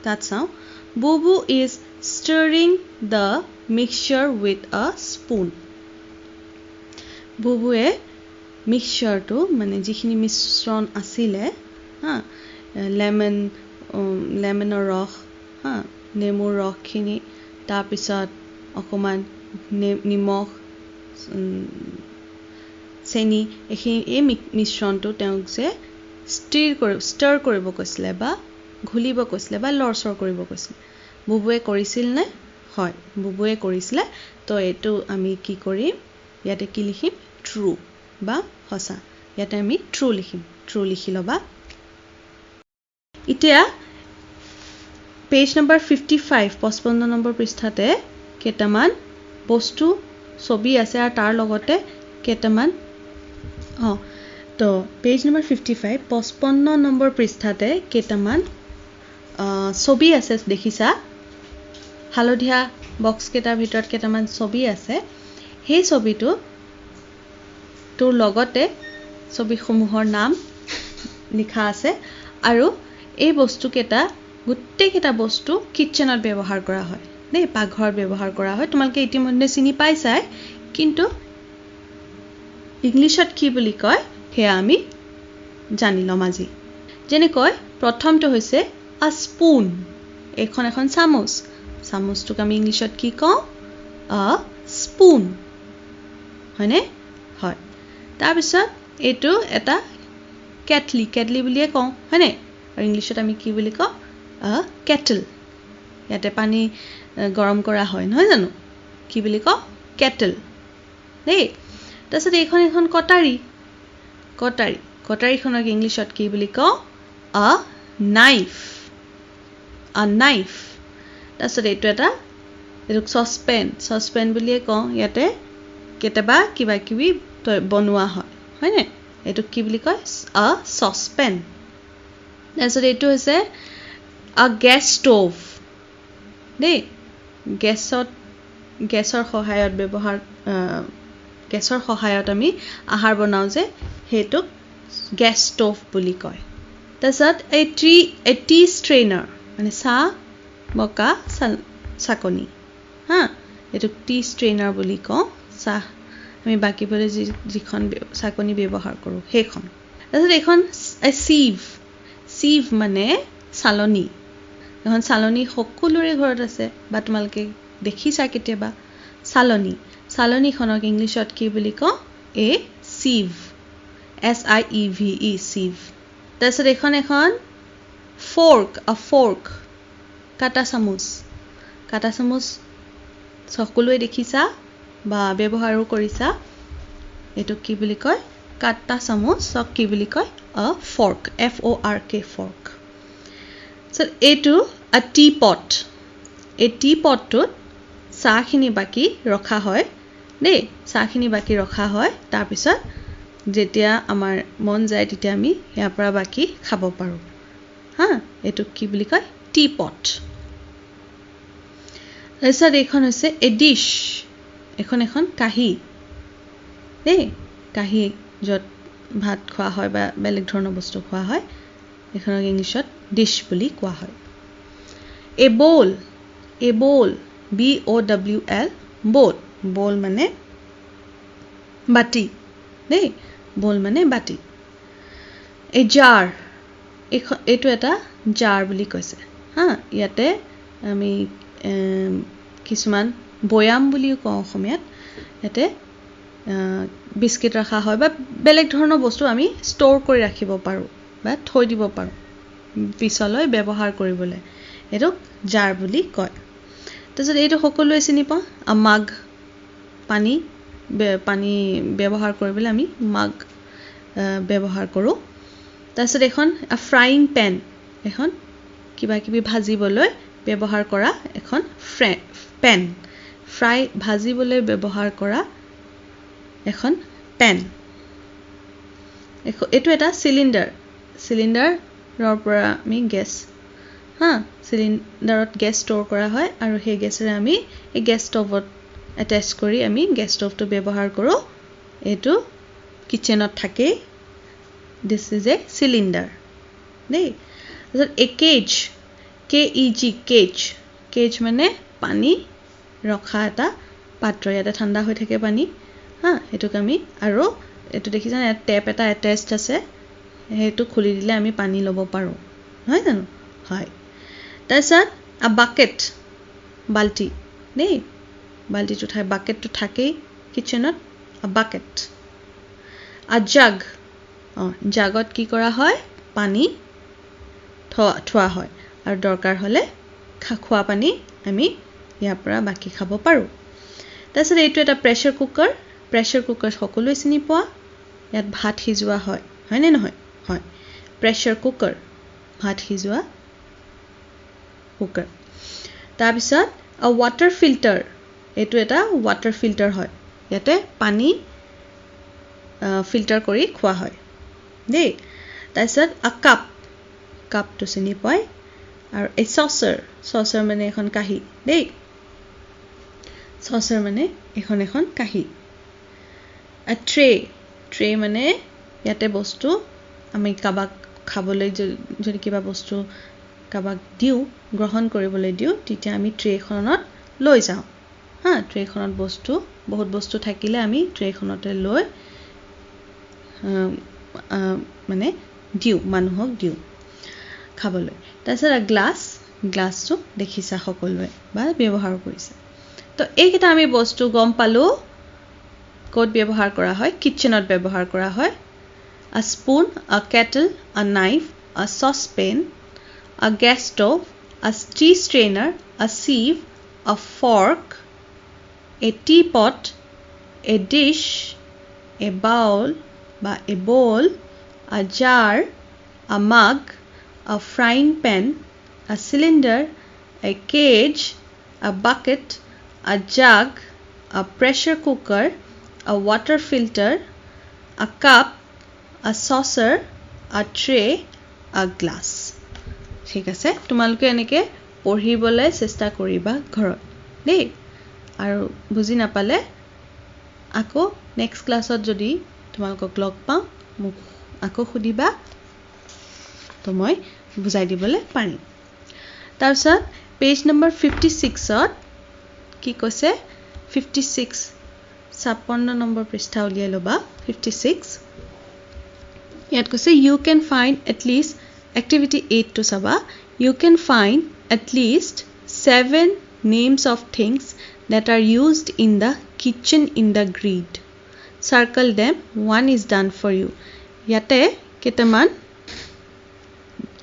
তাত চাও বুবু is stirring the mixture with a spoon বুবুৱে মিক্সচাৰটো মানে যিখিনি মিশ্ৰণ আছিলে লেমনৰ ৰস নেমুৰ ৰসখিনি তাৰ পিছত অকমান নিমখ চেনি এই মিশ্ৰণটো তেওঁক যে ষ্টিৰ কৰিব কৈছিলে বা ঘুলিব কৈছিলে বা লৰচৰ কৰিব কৈছিলে বুবুৱে কৰিছিল নে হয় বুবুৱে কৰিছিলে তো এটো আমি কি কৰিম ইয়াতে কি লিখিম ট্ৰু বা সঁচা ইয়াতে আমি ট্ৰু লিখিম ট্ৰু লিখি লবা এতিয়া পেজ নম্বৰ 55 55 নম্বৰ পৃষ্ঠাতে কেটামান বস্তু ছবি আছে আৰু তাৰ লগতে কেটামান তো পেজ নম্বৰ 55 55 নম্বৰ পৃষ্ঠাতে কেটামান ছবি আছে দেখিছা হালধীয়া বক্স কেটাৰ ভিতৰত কেটামান ছবি আছে সেই ছবিটো তোৰ লগতে ছবিসমূহৰ নাম লিখা আছে আৰু এই বস্তু কেটা গুটেই কেটা বস্তু কিচেনত ব্যৱহাৰ কৰা হয় দেই পাকঘৰত ব্যৱহাৰ কৰা হয় তোমালোকে ইতিমধ্যে চিনি পাইছাই কিন্তু ইংলিছত কি বুলি কয় সেয়া আমি জানি ল'ম আজি যেনেকৈ প্ৰথমটো হৈছে a spoon এখন চামুচ চামুচটোক আমি ইংলিছত কি কওঁ a spoon হয়নে হয় তাৰপিছত এইটো এটা কেটলি বুলিয়ে কওঁ হয়নে আৰু ইংলিছত আমি কি বুলি কওঁ a kettle ইয়াতে পানী গৰম কৰা হয় নহয় জানো কি বুলি কওঁ kettle দেই তাৰপিছত এখন কটাৰীখনক ইংলিছত কি বুলি কওঁ a knife তাৰপিছত এইটো চচপেন বুলিয়ে কওঁ ইয়াতে কেতিয়াবা কিবা কিবি বনোৱা হয় হয়নে এইটো কি বুলি কয় a saucepan তাৰপিছত এইটো হৈছে a gas stove দেই গেছৰ সহায়ত আমি আহাৰ বনাওঁ যে সেইটোক গেছ ষ্ট'ভ বুলি কয় তাৰপিছত এই টি ষ্ট্ৰেইনাৰ মানে চাহ বকা চাকনি হা এইটোক টি ষ্ট্ৰেইনাৰ বুলি কওঁ চাহ আমি বাকীবোৰে যিখন চাকনি ব্যৱহাৰ কৰোঁ সেইখন তাৰপিছত এইখন চিভ মানে চালনী এখন চালনী সকলোৰে ঘৰত আছে বা তোমালোকে দেখিছা কেতিয়াবা চালনীখনক ইংলিছত কি বুলি কওঁ এ চিভ SIEVE চিভ তাৰপিছত এখন ফৰ্ক কাটা চামুচ সকলোৱে দেখিছা বা ব্যৱহাৰো কৰিছা এইটোক কি বুলি কয় কাটা চামুচক কি বুলি কয় a fork FORK fork so এইটো a teapot এই টিপটটোত চাহখিনি বাকি ৰখা হয় দেই চাহখিনি বাকি ৰখা হয় তাৰপিছত যেতিয়া আমাৰ মন যায় তেতিয়া আমি ইয়াৰ পৰা বাকি খাব পাৰোঁ হা এইটো কি বুলি কয় টিপট তাৰপিছত এইখন হৈছে এ ডিশ এখন কাঁহী দেই কাঁহী য'ত ভাত খোৱা হয় বা বেলেগ ধৰণৰ বস্তু খোৱা হয় এইখনক ইংলিছত ডিশ বুলি কোৱা হয় এ bowl BOWL bowl মানে বাটি দেই bowl মানে বাটি এ jar এইটো এটা jar বুলি কৈছে হা ইয়াতে আমি কিছুমান বয়াম বুলিও কওঁ অসমীয়াত ইয়াতে বিস্কিট ৰখা হয় বা বেলেগ ধৰণৰ বস্তু আমি ষ্ট'ৰ কৰি ৰাখিব পাৰোঁ বা থৈ দিব পাৰোঁ পিছলৈ ব্যৱহাৰ কৰিবলৈ এইটো জাৰ বুলি কয় তাৰপিছত এইটো সকলোৱে চিনি পাওঁ মাগ পানী ব্যৱহাৰ কৰিবলৈ আমি মাগ ব্যৱহাৰ কৰোঁ তাৰপিছত এখন ফ্ৰাইং পেন এখন কিবা কিবি ভাজিবলৈ ব্যৱহাৰ কৰা এখন পেন ভাজিবলৈ ব্যৱহাৰ কৰা এখন পেন এইটো এটা চিলিণ্ডাৰৰ পৰা আমি গেছ চিলিণ্ডাৰত গেছ ষ্ট'ৰ কৰা হয় আৰু সেই গেছেৰে আমি এই গেছ ষ্ট'ভত এটেচ কৰি আমি গেছ ষ্ট'ভটো ব্যৱহাৰ কৰোঁ এইটো কিচেনত থাকেই দিছ ইজ এ চিলিণ্ডাৰ দেই তাৰপিছত এ কেজ মানে পানী ৰখা এটা পাত্ৰ ইয়াতে ঠাণ্ডা হৈ থাকে পানী হা সেইটোক আমি আৰু এইটো দেখিছানে ইয়াত টেপ এটা এটেচড আছে সেইটো খুলি দিলে আমি পানী ল'ব পাৰোঁ নহয় জানো হয় তাৰপিছত বাকেট বাল্টি দেই বাল্টিটো বাকেটটো থাকেই কিচেনত বাকেট জাগত কি কৰা হয় পানী থোৱা হয় আৰু দৰকাৰ হ'লে খোৱা পানী আমি ইয়াৰ পৰা বাকি খাব পাৰোঁ তাৰপিছত এইটো এটা প্ৰেছাৰ কুকাৰ সকলোৱে চিনি পোৱা ইয়াত ভাত সিজোৱা হয় নে নহয় হয় প্ৰেছাৰ কুকাৰ ভাত সিজোৱা কুকাৰ তাৰপিছত ৱাটাৰ ফিল্টাৰ এইটো এটা ৱাটাৰ ফিল্টাৰ হয় ইয়াতে পানী ফিল্টাৰ কৰি খোৱা হয় দেই তাৰপিছত কাপটো চিনি পায় আৰু এই চচাৰ মানে এখন কাঁহী দেই চচাৰ মানে এখন কাঁহী ট্ৰে মানে ইয়াতে বস্তু আমি কাবাক খাবলৈ যদি কিবা বস্তু কাবাক গ্ৰহণ কৰিবলৈ দিওঁ তেতিয়া আমি ট্ৰেখনত লৈ যাওঁ হা ট্ৰেখনত বস্তু বহুত বস্তু থাকিলে আমি ট্ৰেখনতে লৈ মানে দিওঁ মানুহক দিওঁ খাবলৈ তাৰপিছত গ্লাছটো দেখিছা সকলোৱে বা ব্যৱহাৰ কৰিছা তো এইকেইটা আমি বস্তু গম পালো ক'ত ব্যৱহাৰ কৰা হয় কিচেনত ব্যৱহাৰ কৰা হয় a spoon a kettle a knife a saucepan a gas stove a tea strainer a sieve a fork a teapot a dish a bowl বা a bowl a jar a mug a frying pan a cylinder a cage a bucket a jug a pressure cooker a water filter a cup a saucer a tray a glass ঠিক আছে তোমালোকে এনেকৈ পঢ়িবলৈ চেষ্টা কৰিবা ঘৰত দেই আৰু বুজি নাপালে আকৌ নেক্সট ক্লাছত যদি তোমালোকক লগ পাওঁ মোক আকৌ সুধিবা তো মই বুজাই দিবলৈ পাৰিম তাৰপিছত পেজ নম্বৰ 56ত কি কৈছে 56 56 নম্বৰ পৃষ্ঠা উলিয়াই ল'বা 56 ইয়াত কৈছে you can find at least activity 8 to চাবা you can find at least 7 names of things that are used in the kitchen in the grid circle them one is done for you ইয়াতে কেইটামান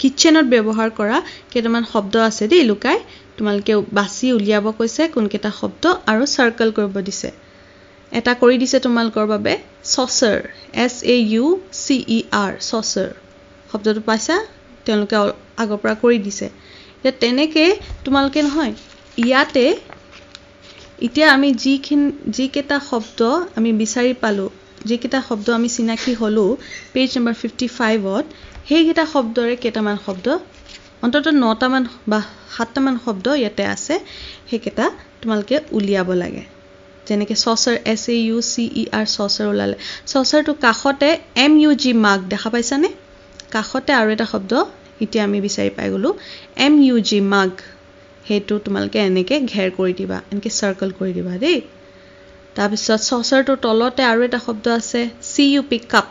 কিচেনত ব্যৱহাৰ কৰা কেইটামান শব্দ আছে দেই লুকাই তোমালোকে বাছি উলিয়াব কৈছে কোনকেইটা শব্দ আৰু সাৰ্কেল কৰিব দিছে এটা কৰি দিছে তোমালোকৰ বাবে saucer saucer saucer শব্দটো পাইছা তেওঁলোকে আগৰ পৰা কৰি দিছে যে তেনেকে তোমালোকে নহয় ইয়াতে এতিয়া আমি যিকেইটা শব্দ আমি বিচাৰি পালো যিকেইটা শব্দ আমি চিনাকি হলো পেজ নম্বৰ 55ত সেইকেইটা শব্দৰে কেইটামান শব্দ অন্তত 9টা মান বা 7টা মান শব্দ ইয়াতে আছে সেইকেইটা তোমালোকে উলিয়াব লাগে যেনেকে saucer saucer saucer ওলালে saucerটো কাখতে mug mug দেখা পাইছানে কাখতে আৰু এটা শব্দ এতিয়া আমি বিচাৰি পাই গলো mug mug হেতু তোমালোকে এনেকে ঘেৰ কৰি দিবা এনেকে সাৰ্কেল কৰি দিবা দেই তাৰপিছত saucerটো তলতে আৰু এটা শব্দ আছে cup cup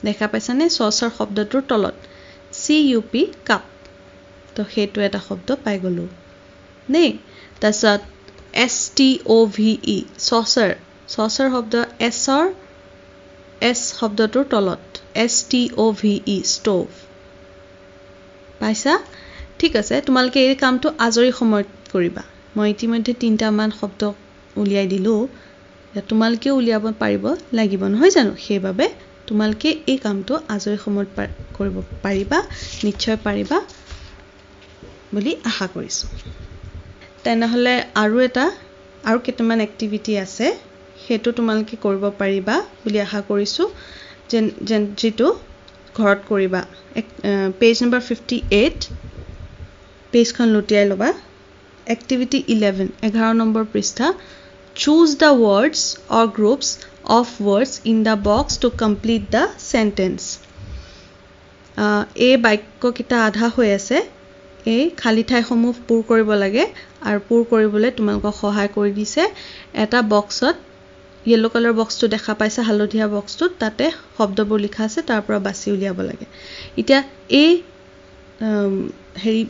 দেখা পাইছানে saucer শব্দটোৰ তলত cup cup তো হেতু এটা শব্দ পাই গলো নে তাৰপিছত stove saucer saucer শব্দ s শব্দটোৰ তলত stove stove পাইছা ঠিক আছে তোমালোকে এই কামটো আজৰি সময়ত কৰিবা মই ইতিমধ্যে 3টা মান শব্দ উলিয়াই দিলো তোমালোকে উলিয়াব পাৰিব লাগিব নহয় জানো সেইবাবে তোমালোকে এই কামটো আজৰি সময়ত কৰিব পাৰিবা নিশ্চয় পাৰিবা বুলি আশা কৰিছো তেনেহলে আৰু কেইটামান এক্টিভিটি আছে হেতু তোমালোকে কৰিব পাৰিবা বুলি আশা কৰিছো যেন যেটো ঘৰত কৰিবা পেজ নম্বৰ 58 পেজখন লুটিয়াই লবা এক্টিভিটি 11 নম্বৰ পৃষ্ঠা choose the words or groups of words in the box to complete the sentence এই বাক্যকিটা আধা হৈ আছে এই খালি ঠাইসমূহ পূৰ কৰিব লাগে আৰু পূৰ কৰিবলৈ তোমালোকক সহায় কৰি দিছে এটা বক্সত ইয়েলো কালাৰ বক্সটো দেখা পাইছা হালধীয়া বক্সটো তাতে শব্দবোৰ লিখা আছে তাৰ পৰা বাছি উলিয়াব লাগে এতিয়া এই এই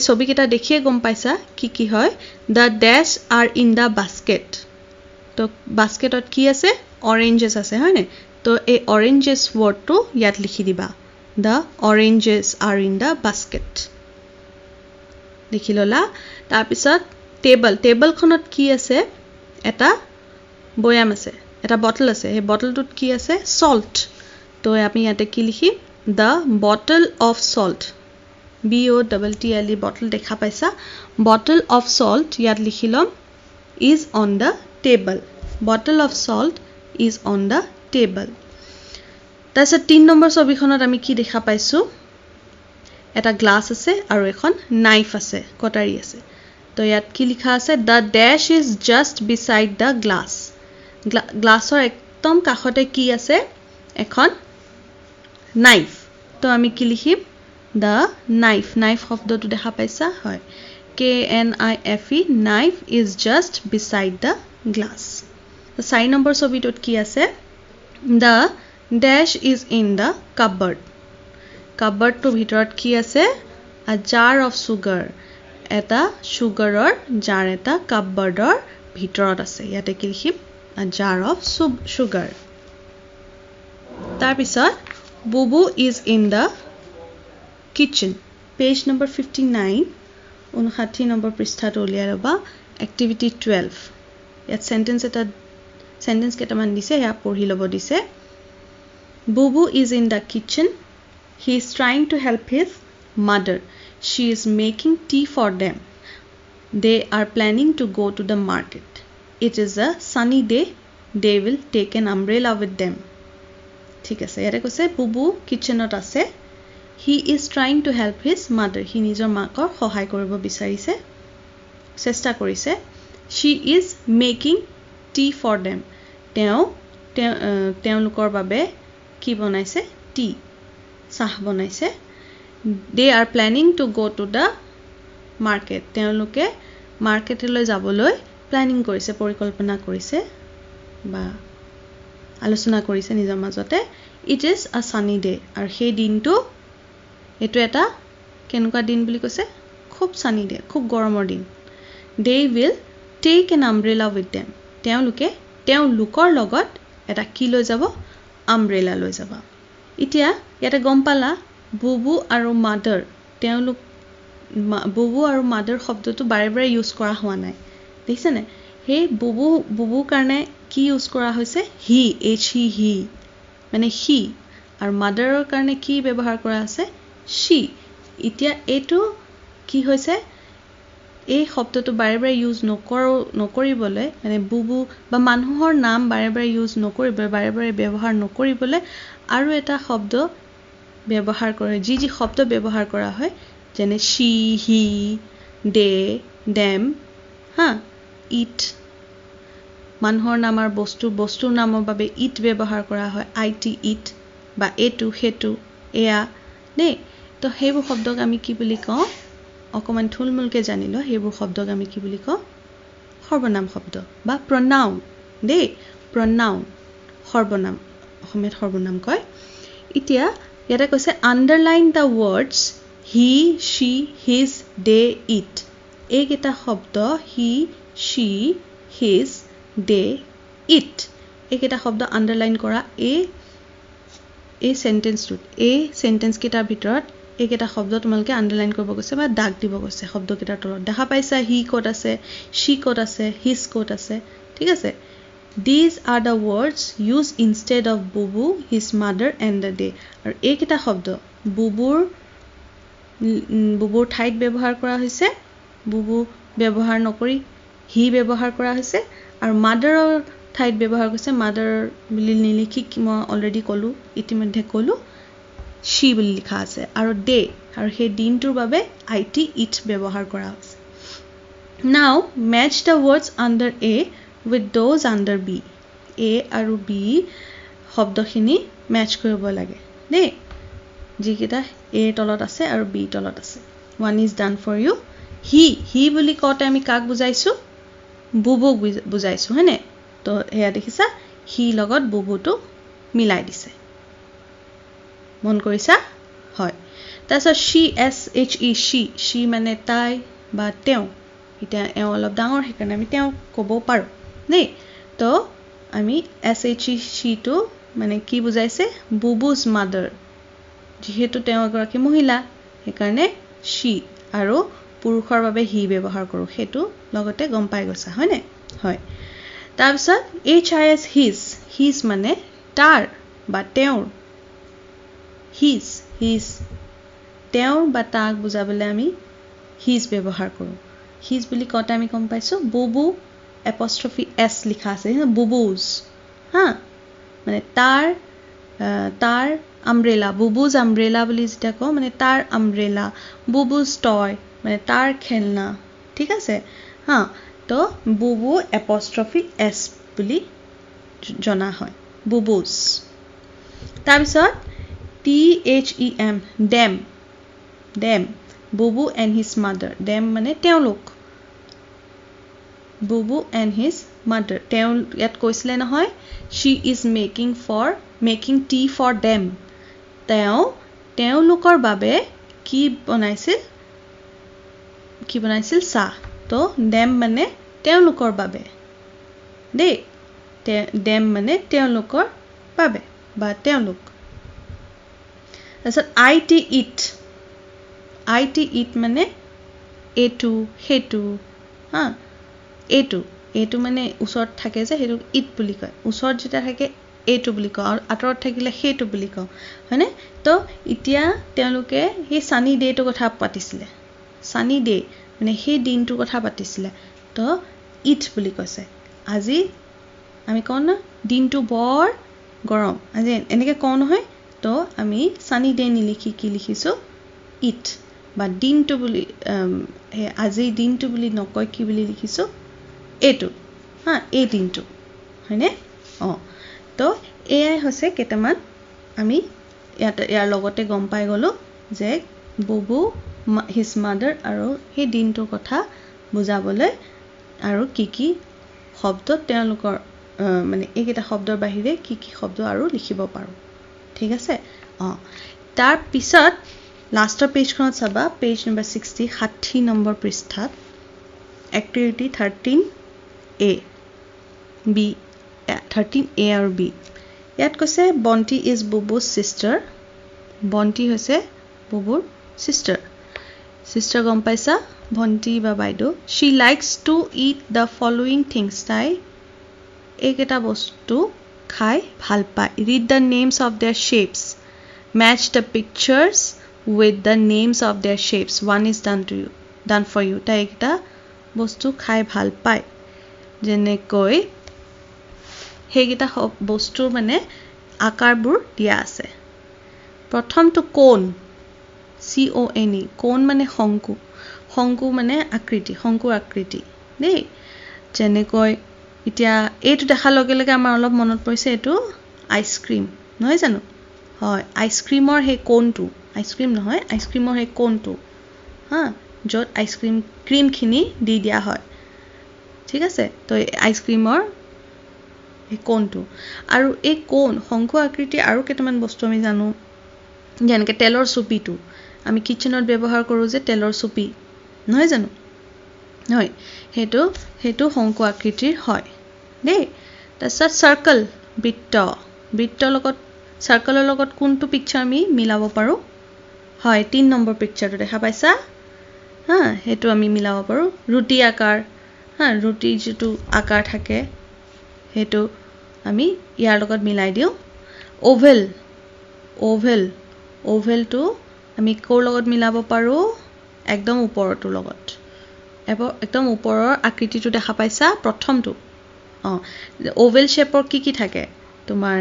ছবিকেইটা দেখিয়ে গম পাইছা কি হয় the dash are in the basket তো বাস্কেটত কি আছে oranges আছে হয়নে তো এই oranges wordটো ইয়াত লিখি দিবা the oranges are in the basket লিখি ললা তাৰ পিছত টেবলখনত কি আছে এটা বয়াম আছে এটা বটল আছে এই বটলটোত কি আছে salt তো আমি ইয়াতে কি লিখিম the bottle of salt BOTTLE bottle দেখা পাইছা bottle of salt ইয়াত লিখিলম is on the table bottle of salt is on the table তাৰপিছত 3 নম্বৰ ছবিখনত আমি কি দেখা পাইছো এটা গ্লাস আছে আৰু এখন নাইফ আছে কটাৰী আছে তো ইয়াত কি লিখা আছে the dash is just beside the glass গ্লাছৰ একদম কাষতে কি আছে এখন নাইফ তো আমি কি লিখিম the knife শব্দটো দেখা পাইছা হয় KNIFE knife is just beside the glass. 4 number ছবিটোত কি আছে the dash is in the cupboard. cupboardটোৰ ভিতৰত কি আছে a jar of sugar. এটা সুগাৰৰ jar এটা cupboardৰ ভিতৰত আছে ইয়াতে কি লিখিম a jar of sugar. তাৰ পিছত বুবু is in the kitchen. page number 59 59 number পৃষ্ঠাত উলিয়াই ল'বা activity 12 ইয়াত sentence কেইটামান দিছে ইয়া পঢ়ি ল'ব দিছে বুবু is in the kitchen. He is trying to help his mother. She is making tea for them. They are planning to go to the market. It is a sunny day. They will take an umbrella with them. ঠিক আছে ইয়াতে কৈছে বুবু কিচেনত আছে. He is trying to help his mother. He নিজৰ মাকৰ সহায় কৰিব বিচাৰিছে চেষ্টা কৰিছে. She is making tea for them. তেওঁলোকৰ বাবে কি বনাইছে tea চাহ বনাইছে. They are planning to go to the market. তেওঁলোকে মাৰ্কেটলৈ যাবলৈ প্ল্যানিং কৰিছে পৰিকল্পনা কৰিছে বা আলোচনা কৰিছে নিজৰ মাজতে. It is a sunny day. আৰু সেই দিনটো এটো এটা কেনেকুৱা দিন বুলি কৈছে খুব sunny day খুব গৰমৰ দিন. They will take an umbrella with them. তেওঁলোকৰ লগত এটা কি লৈ যাব umbrella লৈ যাব. এতিয়া ইয়াতে গম পালা বুবু আৰু মাদাৰ বুবু আৰু মাদাৰ শব্দটো বাৰে বাৰে ইউজ কৰা হোৱা নাই দেখিছেনে. সেই বুবু কাৰণে কি ইউজ কৰা হৈছে হি হি মানে হি আৰু মাদাৰৰ কাৰণে কি ব্যৱহাৰ কৰা আছে she. এতিয়া এইটো কি হৈছে এই শব্দটো বাৰে বাৰে ইউজ নকৰিবলৈ মানে বুবু বা মানুহৰ নাম বাৰে বাৰে ইউজ নকৰিবলৈ বাৰে বাৰে ব্যৱহাৰ নকৰিবলৈ আৰু এটা শব্দ ব্যৱহাৰ কৰে যি শব্দ ব্যৱহাৰ কৰা হয় যেনে she he they them it মানুহৰ নাম আৰু বস্তুৰ নামৰ বাবে it ব্যৱহাৰ কৰা হয় it it বা এটো হেতু এয়া নে. তো সেইবোৰ শব্দক আমি কি বুলি কওঁ অকমান থুলমুলকে জানিলো সেইবোৰ শব্দক আমি কি বুলি কওঁ সৰ্বনাম শব্দ বা pronoun দে pronoun সৰ্বনাম অসমীয়াত সৰ্বনাম কয়. এতিয়া ইয়াতে কৈছে underline the words he she his they it. এইকেইটা শব্দ he she his they it এইকেইটা শব্দ underline কৰা এই সেন্টেন্স কেইটাৰ ভিতৰত এইকেইটা শব্দ তোমালোকে আন্ডাৰলাইন কৰিব গৈছে বা দাগ দিব গৈছে শব্দকেইটাৰ তলত দেখা পাইছা হি কোড আছে she কোড আছে his কোড আছে ঠিক আছে. These are the words used instead of bubu his mother and the day. আৰু এইকেইটা শব্দ বুবুৰ ঠাইত ব্যৱহাৰ কৰা হৈছে বুবু ব্যৱহাৰ নকৰি হি ব্যৱহাৰ কৰা হৈছে আৰু মাদাৰৰ ঠাইত ব্যৱহাৰ কৰিছে মাদাৰ বুলি নিলিখি মই অলৰেডি ক'লো ইতিমধ্যে ক'লো she বুলি লিখা আছে আৰু ডে আৰু সেই দিনটোৰ বাবে it it ব্যৱহাৰ কৰা হৈছে. Now match the words under A with those under B. A আৰু B শব্দখিনি ম্যাচ কৰিব লাগে দে যিকেইটা A তলত আছে আৰু B তলত আছে. One is done for you. হি বুলি কওঁতে আমি কাক বুজাইছো বুবুক বুজাইছো হয়নে. তো এয়া দেখিছা হি লগত বুবুটো মিলাই দিছে মন কৰিছা হয়. তাৰপিছত she মানে তাই বা তেওঁ এতিয়া এওঁ অলপ ডাঙৰ সেইকাৰণে আমি তেওঁ ক'ব পাৰো দেই. তো আমি she টো মানে কি বুজাইছে বুবুজ মাদাৰ যিহেতু তেওঁ এগৰাকী মহিলা সেইকাৰণে she আৰু পুৰুষৰ বাবে হি ব্যৱহাৰ কৰো সেইটো লগতে গম পাই গৈছা হয়নে হয়. তাৰপিছত his মানে তাৰ বা তেওঁৰ his তেওঁৰ বা তাক বুজাবলৈ আমি his ব্যৱহাৰ কৰো. his বুলি কওঁতে আমি গম পাইছো বুবু এপস্ট্ৰফি s লিখা আছে বুবুজ মানে তাৰ আমব্ৰেলা বুবুজ আমব্ৰেলা বুলি যেটা কওঁ মানে তাৰ আমব্ৰেলা বুবুজ টয় মানে তাৰ খেলনা ঠিক আছে তো বুবু এপস্ট্ৰফি s বুলি জনা হয় বুবুজ. তাৰপিছত them Bubu and his mother them মানে তেওঁলোক বুবু এণ্ড হিজ মাদাৰ তেওঁ ইয়াত কৈছিলে নহয় she is making tea for them তেওঁলোকৰ বাবে কি বনাইছিল চাহ তো দেম মানে তেওঁলোকৰ বাবে দেই দেম মানে তেওঁলোকৰ বাবে বা তেওঁলোক তাৰপিছত আই টি ইট মানে এইটো সেইটো হা এইটো মানে ওচৰত থাকে যে সেইটো ইট বুলি কয় ওচৰত যেতিয়া থাকে এইটো বুলি কওঁ আৰু আঁতৰত থাকিলে সেইটো বুলি কওঁ হয়নে তো এতিয়া তেওঁলোকে সেই সানি ডেটোৰ কথা পাতিছিলে সানি ডে মানে সেই দিনটোৰ কথা পাতিছিলে তো ইট বুলি কৈছে আজি আমি কওঁ না দিনটো বৰ গৰম আজি এনেকৈ কওঁ নহয় তো আমি সানি ডে নিলিখি কি লিখিছোঁ ইট বা দিনটো বুলি আজি দিনটো বুলি নকয় কি বুলি লিখিছোঁ এইটো হা এই দিনটো হয়নে তো এয়াই হৈছে কেইটামান আমি ইয়াৰ লগতে গম পাই গ'লোঁ যে বুবু হিজ মাদাৰ আৰু সেই দিনটোৰ কথা বুজাবলৈ আৰু কি শব্দ তেওঁলোকৰ মানে এইকেইটা শব্দৰ বাহিৰে কি শব্দ আৰু লিখিব পাৰোঁ ঠিক আছে তাৰ পিছত লাষ্টৰ পেজখনত চাবা পেজ নম্বৰ 60 নম্বৰ পৃষ্ঠাত এক্টিভিটি 13A আৰু B ইয়াত কৈছে বন্টি ইজ বুবুৰ চিষ্টাৰ বন্টি হৈছে বুবুৰ চিষ্টাৰ গম পাইছা ভণ্টি বা বাইদেউ she likes to eat the following things তাই এইকেইটা বস্তু খাই ভাল পায় read the names of their shapes match the pictures with the names of their shapes one is done for you তাই এইকেইটা বস্তু খাই ভাল পায় যেনেকৈ সেইকেইটা বস্তুৰ মানে আকাৰবোৰ দিয়া আছে প্ৰথমটো কোণ CONE কোণ মানে শংকু মানে শংকুৰ আকৃতি দেই যেনেকৈ এতিয়া এইটো দেখাৰ লগে লগে আমাৰ অলপ মনত পৰিছে এইটো আইচক্ৰীম নহয় জানো হয় আইচক্ৰীমৰ সেই কোণটো আইচক্ৰীম নহয় আইচক্ৰীমৰ সেই কোণটো হা য'ত ক্ৰীমখিনি দি দিয়া হয় ঠিক আছে তো আইচক্ৰীমৰ এই কোণটো আৰু এই কোণ শংকু আকৃতিৰ আৰু কেইটামান বস্তু আমি জানো যেনেকৈ তেলৰ চুপিটো আমি কিচেনত ব্যৱহাৰ কৰোঁ যে তেলৰ চুপি নহয় জানো হয় সেইটো শংকু আকৃতিৰ হয় দেই তাৰপিছত চাৰ্কল বৃত্তৰ লগত চাৰ্কলৰ লগত কোনটো পিকচাৰ আমি মিলাব পাৰোঁ হয় 3 নম্বৰ পিকচাৰটো দেখা পাইছা হা সেইটো আমি মিলাব পাৰোঁ ৰুটি আকাৰ হা ৰুটিৰ যিটো আকাৰ থাকে সেইটো আমি ইয়াৰ লগত মিলাই দিওঁ ওভেলটো আমি ক'ৰ লগত মিলাব পাৰোঁ একদম ওপৰটোৰ লগত একদম ওপৰৰ আকৃতিটো দেখা পাইছা প্ৰথমটো ওভেল শ্বেপৰ কি থাকে তোমাৰ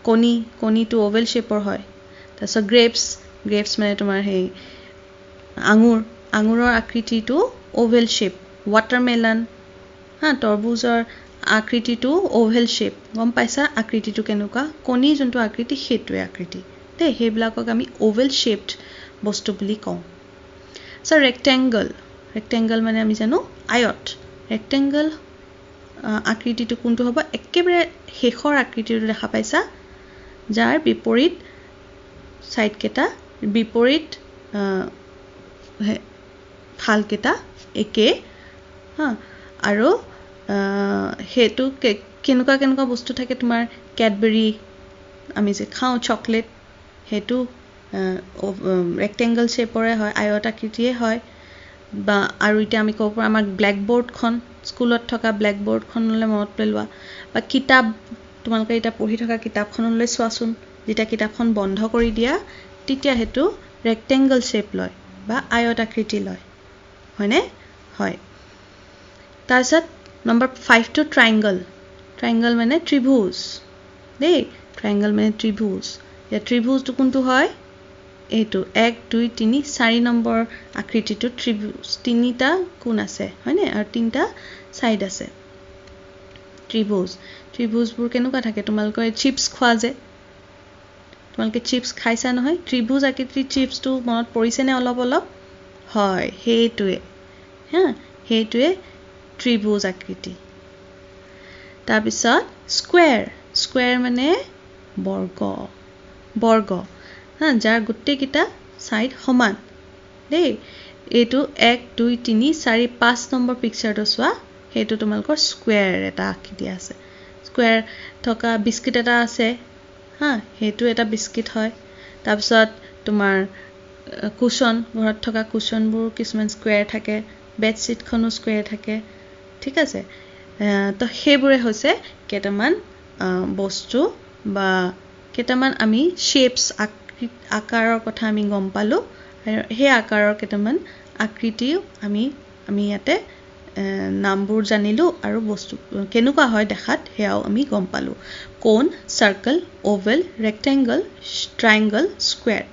কণীটো ওভেল শ্বেপৰ হয় তাৰপিছত গ্ৰেপছ মানে তোমাৰ সেই আঙুৰৰ আকৃতিটো ওভেল শ্বেপ ৱাটাৰমেলন হা তৰবুজৰ আকৃতিটো ওভেল শ্বেপ গম পাইছা আকৃতিটো কেনেকুৱা কণী যোনটো আকৃতি সেইটোৱে আকৃতি দেই সেইবিলাকক আমি ওভেল শ্বেপড বস্তু বুলি কওঁ ৰেক্টেংগল মানে আমি জানো আয়ত ৰেক্টেংগল আকৃতিটো কোনটো হ'ব একেবাৰে শেষৰ আকৃতিটো দেখা পাইছা যাৰ বিপৰীত সাইডকেইটা বিপৰীত ফালকেইটা একে হা আৰু সেইটো কেনেকুৱা বস্তু থাকে তোমাৰ কেডবেৰী আমি যে খাওঁ চকলেট সেইটো ৰেক্টেংগল শ্বেপৰে হয় আয়ত আকৃতিয়ে হয় বা আৰু এতিয়া আমি ক'ব পাৰোঁ আমাৰ ব্লেকবোৰ্ডখন স্কুলত থকা ব্লেকবোৰ্ডখনলৈ মনত পেলোৱা বা কিতাপ তোমালোকে এতিয়া পঢ়ি থকা কিতাপখনলৈ চোৱাচোন যেতিয়া কিতাপখন বন্ধ কৰি দিয়া তেতিয়া সেইটো ৰেক্টেংগল শ্বেপ লয় বা আয়ত আকৃতি লয় হয়নে হয় তাৰপিছত নম্বৰ 5টো ট্ৰাইংগল মানে ত্ৰিভুজ দেই ট্ৰাইংগল মানে ত্ৰিভুজ এতিয়া ত্ৰিভুজটো কোনটো হয় এইটো 1 2 3 4 নম্বৰ আকৃতিটো ত্ৰিভুজ 3টা কোণ আছে হয়নে আৰু 3টা সাইড আছে ত্ৰিভুজবোৰ কেনেকুৱা থাকে তোমালোকে চিপছ খোৱা যে তোমালোকে চিপছ খাইছা নহয় ত্ৰিভুজ আকৃতিৰ চিপছটো মনত পৰিছেনে অলপ হয় সেইটোৱে হা সেইটোৱে ত্ৰিভুজ আকৃতি তাৰপিছত স্কোয়াৰ মানে বৰ্গ হা যাৰ গোটেইকেইটা সাইড সমান দেই এইটো 1 2 3 4 5 নম্বৰ পিকচাৰটো চোৱা সেইটো তোমালোকৰ স্কোয়াৰ এটা আকৃতি আছে স্কোয়াৰ থকা বিস্কিট এটা আছে হা সেইটো এটা বিস্কিট হয় তাৰপিছত তোমাৰ কুশন ঘৰত থকা কুশনবোৰ কিছুমান স্কোয়াৰ থাকে বেডশিটখনো স্কোয়াৰ থাকে ঠিক আছে তো সেইবোৰে হৈছে কেইটামান বস্তু বা কেইটামান আমি শেপস আকাৰৰ কথা আমি গম পালো আৰু সেই আকাৰৰ কেইটামান আকৃতিও আমি ইয়াতে নামবোৰ জানিলো আৰু বস্তু কেনেকুৱা হয় দেখাত হেয়াও আমি গম পালো কোন সাৰ্কেল ওভেল ৰেক্টেংগল ট্ৰায়াঙ্গল স্কোয়াৰ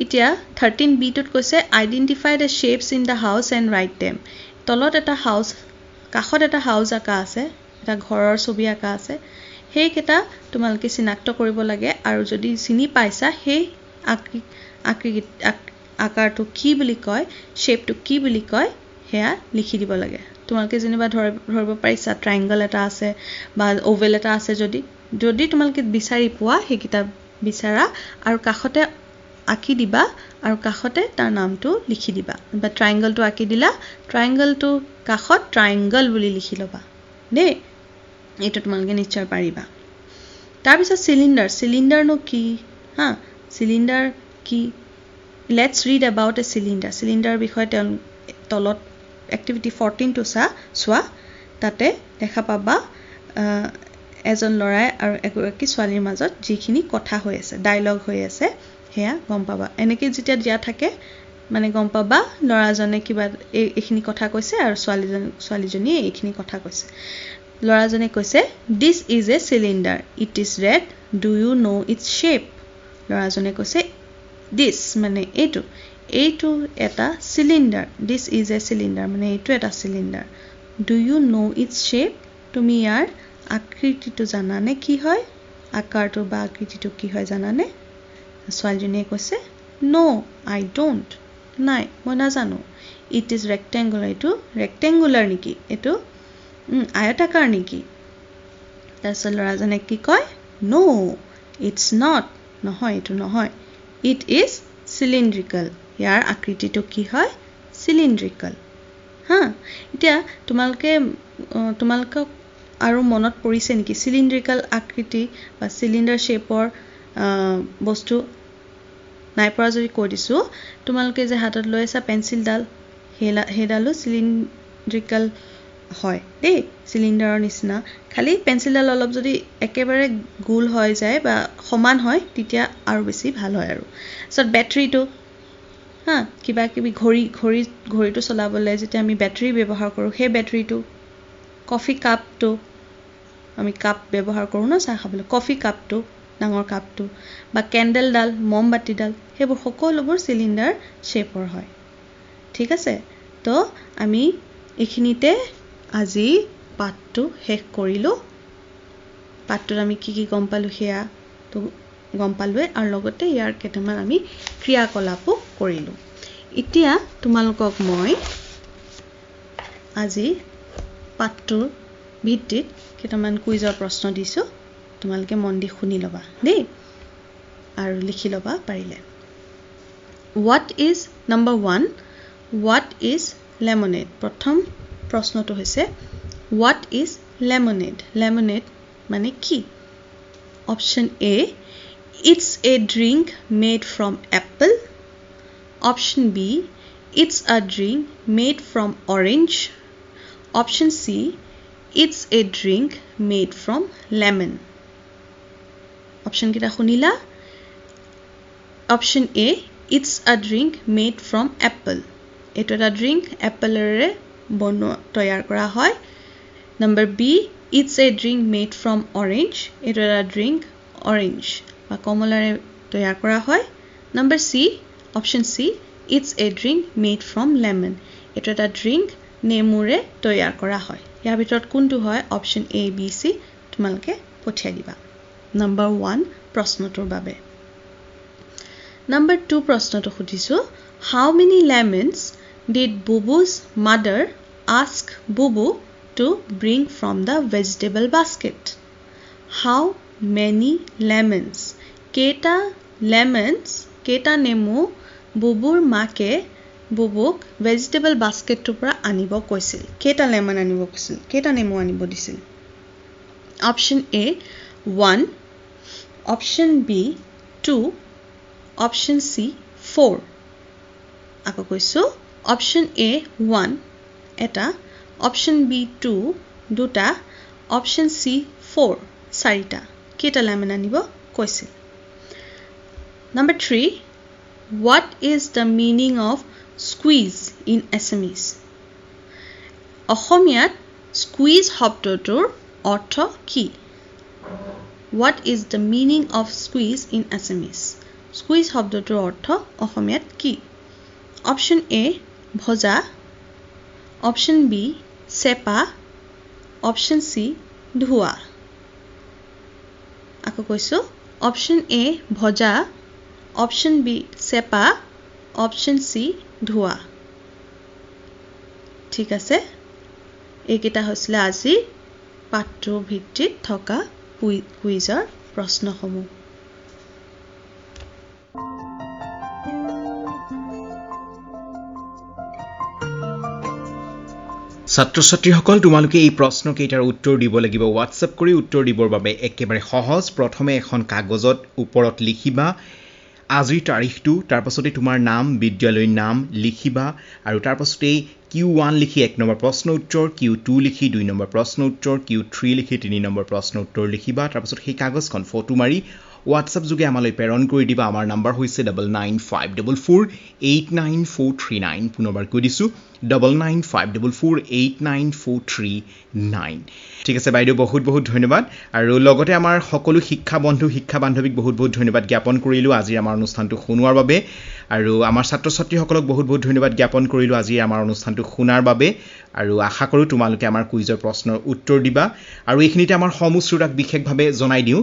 এতিয়া 13b টোত কৈছে identify the shapes in the house and write them তলত এটা হাউস কাষত এটা হাউস আঁকা আছে এটা ঘৰৰ ছবি আঁকা আছে সেইকেইটা তোমালোকে চিনাক্ত কৰিব লাগে আৰু যদি চিনি পাইছা সেই আকাৰটো কি বুলি কয় শেপটো কি বুলি কয় হেয়া লিখি দিব লাগে তোমালোকে যেনিবা ধৰিব পাৰিছা ট্ৰায়াঙ্গল এটা আছে বা ওভেল এটা আছে যদি তোমালোকে বিচাৰি পোৱা সেইকেইটা বিচাৰা আৰু কাষতে আঁকি দিবা আৰু কাষতে তাৰ নামটো লিখি দিবা বা ট্ৰায়াঙ্গলটো আঁকি দিলা ট্ৰায়াঙ্গলটো কাষত ট্ৰায়াঙ্গল বুলি লিখি লবা দেই এইটো তোমালোকে নিশ্চয় পাৰিবা তাৰপিছত সিলিন্ডাৰনো কি হা সিলিন্ডাৰ কি লেটস ৰিড এবাউট এ সিলিন্ডাৰ বিষয়ে তলত এক্টিভিটি 14 টো চোৱা তাতে দেখা পাবা এজন ল'ৰাই আৰু এগৰাকী ছোৱালীৰ মাজত যিখিনি কথা হৈ আছে ডায়লগ হৈ আছে হেয়া গম পাবা এনেকৈ যেতিয়া দিয়া থাকে মানে গম পাবা ল'ৰাজনে কিবা এইখিনি কথা কৈছে আৰু ছোৱালীজনীয়ে এইখিনি কথা কৈছে ল'ৰাজনে কৈছে this is a cylinder it is red do you know its shape ল'ৰাজনে কৈছে দিস মানে এইটো এটা সিলিন্ডাৰ দিস ইজ এ সিলিন্ডাৰ মানে এইটো এটা cylinder do you know its shape তুমি ইয়াৰ আকৃতিটো জানানে কি হয় আকাৰটো বা আকৃতিটো কি হয় জানানে ছোৱালীজনীয়ে কৈছে নো আই ডোন্ট নাই মই নাজানো ইট ইজ ৰেক্টেংগুলাৰ এইটো ৰেক্টেংগুলাৰ নেকি এইটো আয়তাকাৰ নেকি তাৰপিছত ল'ৰাজনে কি কয় নো ইটছ নট নহয় এইটো নহয় ইট ইজ সিলিন্ড্ৰিকেল ইয়াৰ আকৃতিটো কি হয় সিলিন্ড্ৰিকেল হা এতিয়া তোমালোকক আৰু মনত পৰিছে নেকি সিলিন্ড্ৰিকেল আকৃতি বা সিলিন্ডাৰ শেপৰ বস্তু নাই পৰা যদি কৈ দিছো তোমালোকে যে হাতত লৈ আছা পেন্সিলডাল হেডালো সিলিন্ড্ৰিকেল হয় দেই সিলিন্ডাৰৰ নিচিনা খালি পেন্সিলডাল অলপ যদি একেবাৰে গোল হৈ যায় বা সমান হয় তেতিয়া আৰু বেছি ভাল হয় আৰু সো বেটাৰীটো হা কিবা কিবি ঘড়ীটো চলাবলৈ যেতিয়া আমি বেটাৰী ব্যৱহাৰ কৰো সেই বেটাৰীটো কফি কাপটো আমি কাপ ব্যৱহাৰ কৰো না চাহ খাবলৈ কফি কাপটো ডাঙৰ কাপটো বা কেন্ডেলডাল মমবাতিডাল সেইবোৰ সকলোবোৰ সিলিন্ডাৰ শেপৰ হয় ঠিক আছে তো আমি এইখিনিতে আজি পাঠটো শেষ কৰিলো পাঠটোত আমি কি গম পালো হেয়া তো গম পালোৱে আৰু লগতে ইয়াৰ কেইটামান আমি ক্ৰিয়াকলাপো কৰিলো এতিয়া তোমালোকক মই আজি পাঠটোৰ ভিত্তিত কেইটামান কুইজৰ প্ৰশ্ন দিছো তোমালোকে মন দি শুনি লবা দেই আৰু লিখি লবা পাৰিলে what is number 1 what is lemonade প্ৰথম প্ৰশ্নটো হৈছে what is lemonade মানে কি option A it's a drink made from apple option B it's a drink made from orange option C it's a drink made from lemon option kita khunila option A it's a drink made from apple eto eta drink apple re bono toyar kora hoy number B it's a drink made from orange eto eta drink orange ba komola re toyar kora hoy number C option C it's a drink made from lemon eto eta drink nemure toyar kora hoy ইয়াৰ ভিতৰত কোনটো হয় option A B C তোমালকে পঠিয়াই দিবা number 1 প্ৰশ্নটোৰ বাবে number 2 প্ৰশ্নটো সুধিছো How many lemons did Bubu's mother ask Bubu to bring from the vegetable basket? How many lemons? কেইটা lemons, কেইটা নেমু বুবুৰ মাকে বুবুক ভেজিটেবল বাস্কেটটোৰ পৰা আনিব কৈছিল কেইটা লেমন আনিব কৈছিল কেইটা নেমু আনিব দিছিল option A 1 option B 2 option C 4 আকৌ কৈছো অপচন A 1 এটা অপচন B 2 দুটা অপচন C 4 চাৰিটা কেইটা লেমন আনিব কৈছিল Number 3 What is the meaning of squeeze in Assamese? অসমীয়াত squeeze শব্দটোৰ অৰ্থ কি? What is the meaning of squeeze in Assamese? Squeeze শব্দটোৰ অৰ্থ অসমীয়াত কি? Option A ভজা Option B চেপা Option C ধোৱা আকৌ কৈছো Option A ভজা Option B চেপা Option C ধোৱা ঠিক আছে এইকেইটা হৈছিল আজি পাঠ্যৰ ভিত্তিত থকা কুইজৰ প্ৰশ্নসমূহ ছাত্ৰ-ছাত্ৰীসকল তোমালোকে এই প্ৰশ্নকেইটাৰ উত্তৰ দিব লাগিব WhatsApp কৰি উত্তৰ দিবৰ বাবে একেবাৰে সহজ প্ৰথমে এখন কাগজত ওপৰত লিখিবা আজিৰ তাৰিখটো তাৰ পাছতে তোমাৰ নাম বিদ্যালয়ৰ নাম লিখিবা আৰু তাৰ পাছতে Q1 লিখি 1 নম্বৰ প্ৰশ্ন উত্তৰ Q2 লিখি 2 নম্বৰ প্ৰশ্ন উত্তৰ Q3 লিখি 3 নম্বৰ প্ৰশ্ন উত্তৰ লিখিবা তাৰ পাছত সেই কাগজখন ফটো মাৰি WhatsApp যোগে আমালৈ প্ৰেৰণ কৰি দিবা আমাৰ নম্বৰ হৈছে 9954489439 পুনৰবাৰ কৈ দিছো 9954489439 ঠিক আছে বাইদেউ বহুত বহুত ধন্যবাদ আৰু লগতে আমাৰ সকলো শিক্ষা বন্ধু শিক্ষা বান্ধৱীক বহুত বহুত ধন্যবাদ জ্ঞাপন কৰিলো আজি আমাৰ অনুষ্ঠানটো শুনোৱাৰ বাবে আৰু আমাৰ ছাত্ৰ-ছাত্ৰীসকলক বহুত বহুত ধন্যবাদ জ্ঞাপন কৰিলো আজি আমাৰ অনুষ্ঠানটো শুনাৰ বাবে আৰু আশা কৰো তোমালোকে আমাৰ কুইজৰ প্ৰশ্নৰ উত্তৰ দিবা আৰু এইখিনিতে আমাৰ সমূহ শ্ৰোতাক বিশেষভাৱে জনাই দিও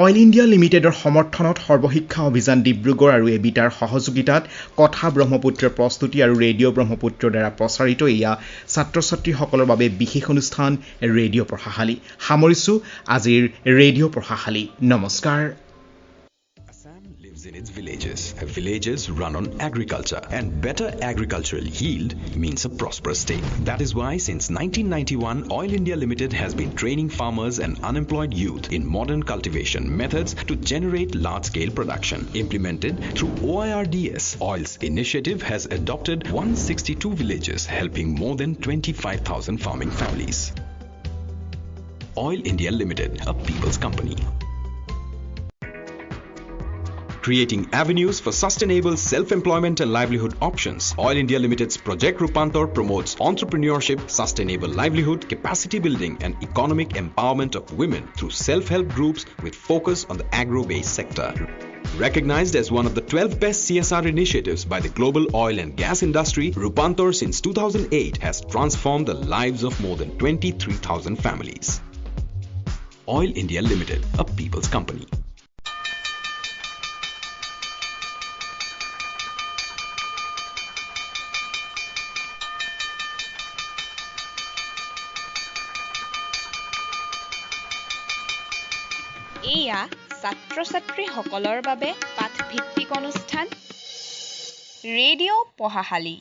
অইল ইণ্ডিয়া লিমিটেডৰ সমৰ্থনত সৰ্বশিক্ষা অভিযান ডিব্ৰুগড় আৰু এবিটাৰ সহযোগিতাত কথা ব্ৰহ্মপুত্ৰৰ প্ৰস্তুতি আৰু ৰেডিঅ' ব্ৰহ্মপুত্ৰৰ দ্বাৰা প্ৰচাৰিত এয়া ছাত্ৰ-ছাত্ৰীসকলৰ বাবে বিশেষ অনুষ্ঠান ৰেডিঅ' প্ৰশাশালী সামৰিছো আজিৰ ৰেডিঅ' প্ৰশাশালী নমস্কাৰ Assam lives in its villages run on agriculture, and better agricultural yield means a prosperous state. That is why since 1991, Oil India Limited has been training farmers and unemployed youth in modern cultivation methods to generate large-scale production. Implemented through OIRDS, Oil's initiative has adopted 162 villages, helping more than 25,000 farming families. Oil India Limited, a people's company. Creating avenues for sustainable self-employment and livelihood options. Oil India Limited's Project Rupantar promotes entrepreneurship, sustainable livelihood, capacity building and economic empowerment of women through self-help groups with focus on the agro-based sector. Recognized as one of the 12 best CSR initiatives by the global oil and gas industry, Rupantar since 2008 has transformed the lives of more than 23,000 families. Oil India Limited, a people's company. এয়া ছাত্ৰ-ছাত্ৰীসকলৰ বাবে পাঠভিত্তিক অনুষ্ঠান radio' পঢ়াশালী